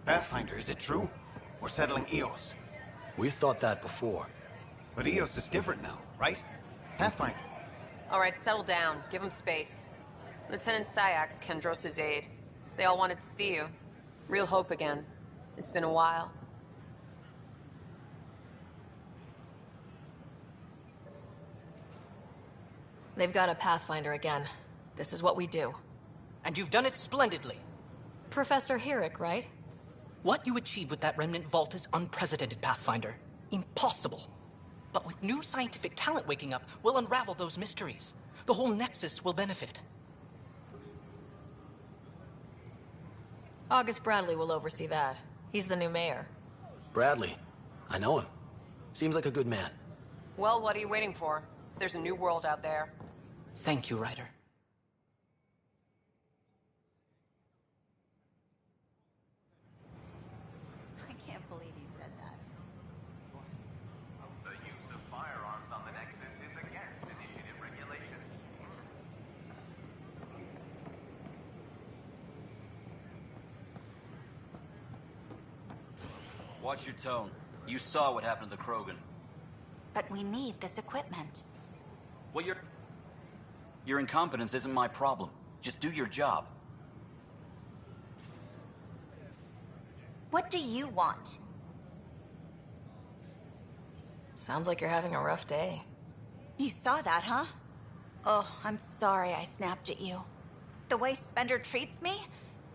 Pathfinder, is it true? We're settling Eos. We've thought that before. But EOS is different now, right? Pathfinder. All right, settle down. Give him space. Lieutenant Syax, Kendros' aide. They all wanted to see you. Real hope again. It's been a while. They've got a Pathfinder again. This is what we do. And you've done it splendidly. Professor Herrick, right? What you achieved with that remnant vault is unprecedented, Pathfinder. Impossible. But with new scientific talent waking up, we'll unravel those mysteries. The whole Nexus will benefit. August Bradley will oversee that. He's the new mayor. Bradley. I know him. Seems like a good man. Well, what are you waiting for? There's a new world out there. Thank you, Ryder. I can't believe you said that. The use of firearms on the Nexus is against initiative regulations. Watch your tone. You saw what happened to the Krogan. But we need this equipment. Well, your incompetence isn't my problem. Just do your job. What do you want? Sounds like you're having a rough day. You saw that, huh? Oh, I'm sorry I snapped at you. The way Spender treats me?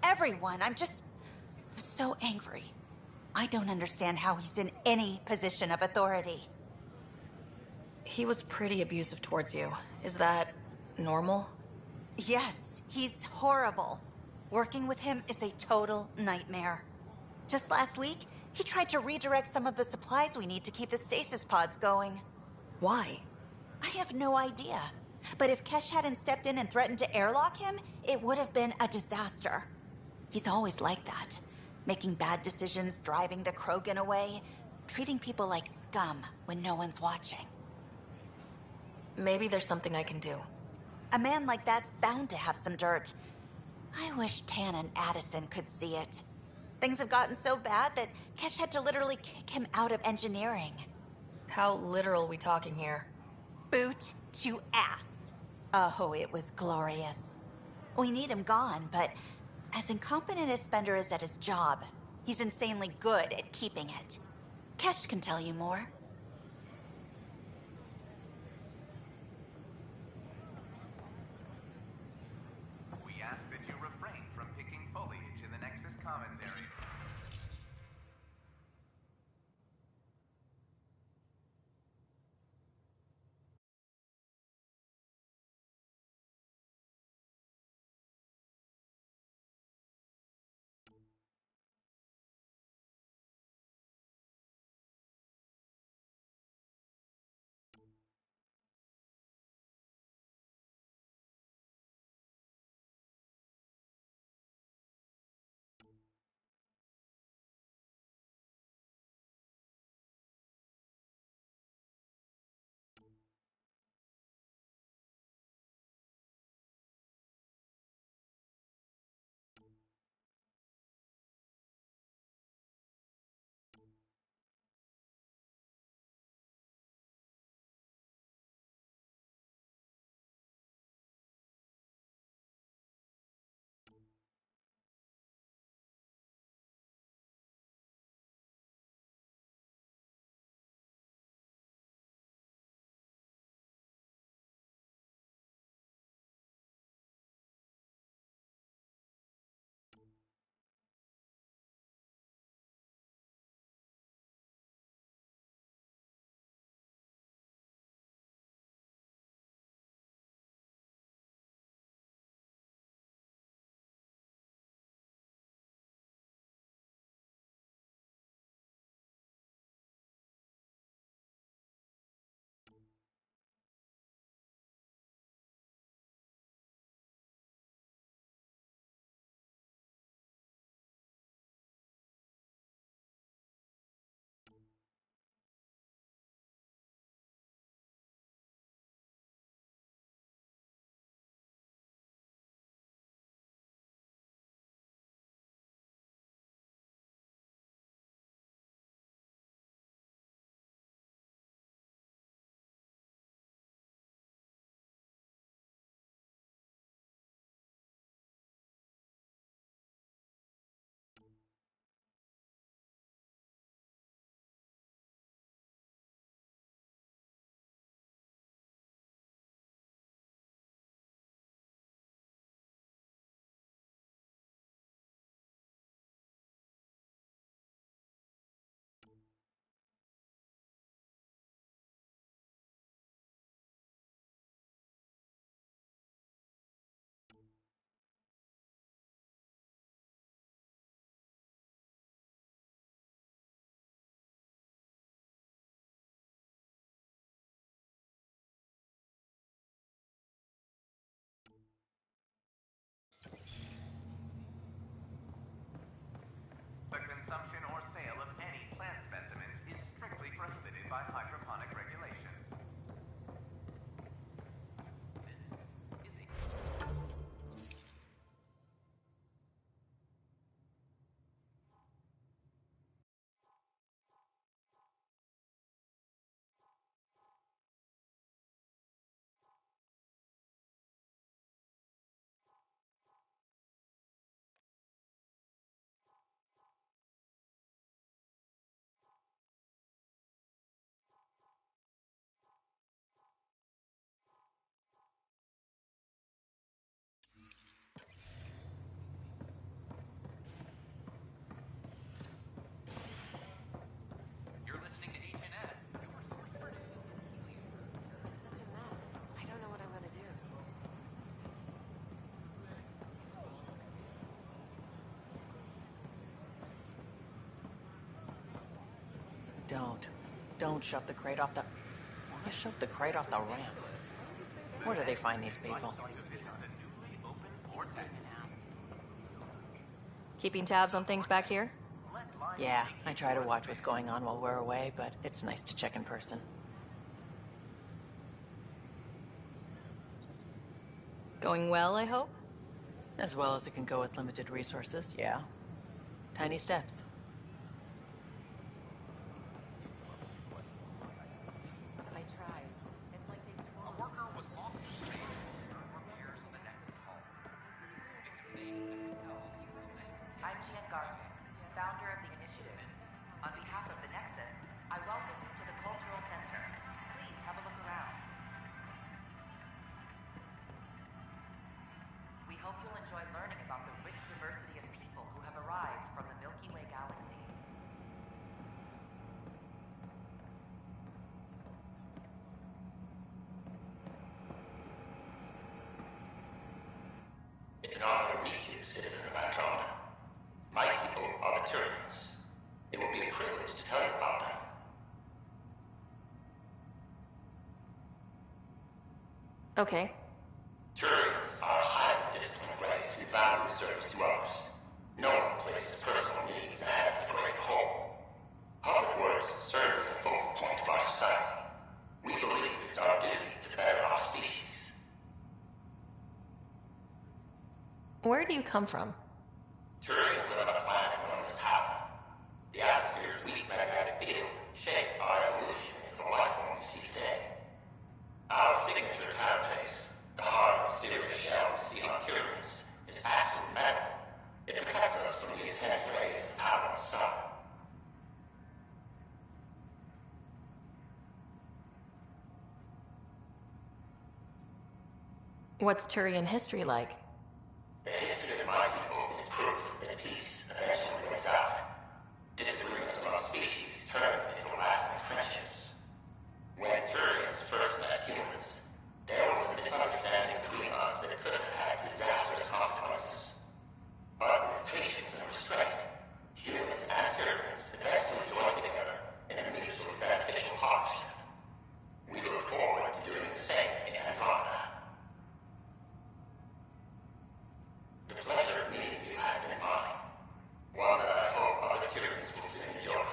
Everyone, I'm so angry. I don't understand how he's in any position of authority. He was pretty abusive towards you. Is that normal? Yes, he's horrible. Working with him is a total nightmare. Just last week, he tried to redirect some of the supplies we need to keep the stasis pods going. Why? I have no idea. But if Kesh hadn't stepped in and threatened to airlock him, it would have been a disaster. He's always like that. Making bad decisions, driving the Krogan away, treating people like scum when no one's watching. Maybe there's something I can do. A man like that's bound to have some dirt. I wish Tan and Addison could see it. Things have gotten so bad that Kesh had to literally kick him out of engineering. How literal we talking here? Boot to ass. Oh, it was glorious. We need him gone, but as incompetent as Spender is at his job, he's insanely good at keeping it. Kesh can tell you more. We ask that you refrain from picking foliage in the Nexus Commons area. Don't. Don't shove the crate off the... You shoved the crate off the ramp. Where do they find these people? Keeping tabs on things back here? Yeah, I try to watch what's going on while we're away, but it's nice to check in person. Going well, I hope? As well as it can go with limited resources, yeah. Tiny steps. I tried. It's like they swore. A worker was lost in space during repairs on the Nexus hull. I'm Gian Garson, founder of the initiative. On behalf of the Nexus, I welcome you to the Cultural Center. Please have a look around. We hope you'll enjoy learning about the rich diversity of people who have arrived from the Milky Way galaxy. It's an honor to meet you, citizen of Andromeda. My people are the Turians. It will be a privilege to tell you about them. Okay. Turians are a highly disciplined race who value service to others. No one places personal needs ahead of the great whole. Public works serves as a focal point of our society. We believe it's our duty to better our species. Where do you come from? Turians live on a planet known as Power. The atmosphere's weak magnetic field shaped our evolution into the life form we see today. Our signature carapace, the hard exterior shell we see on Turians, is actually metal. It protects us from the intense rays of Power's sun. What's Turian history like? The history of my people is proof that peace eventually wins out. Disagreements among species turned into lasting friendships. When Turians first met humans, there was a misunderstanding between us that could have had disastrous consequences. But with patience and restraint, humans and Turians eventually joined together in a mutually beneficial partnership. We look forward to doing the same in Andromeda. The pleasure of meeting you has been mine. One that I hope other Turians will soon enjoy.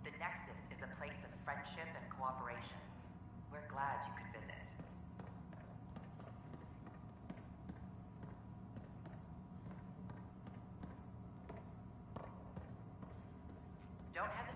The Nexus is a place of friendship and cooperation. We're glad you could visit. Don't hesitate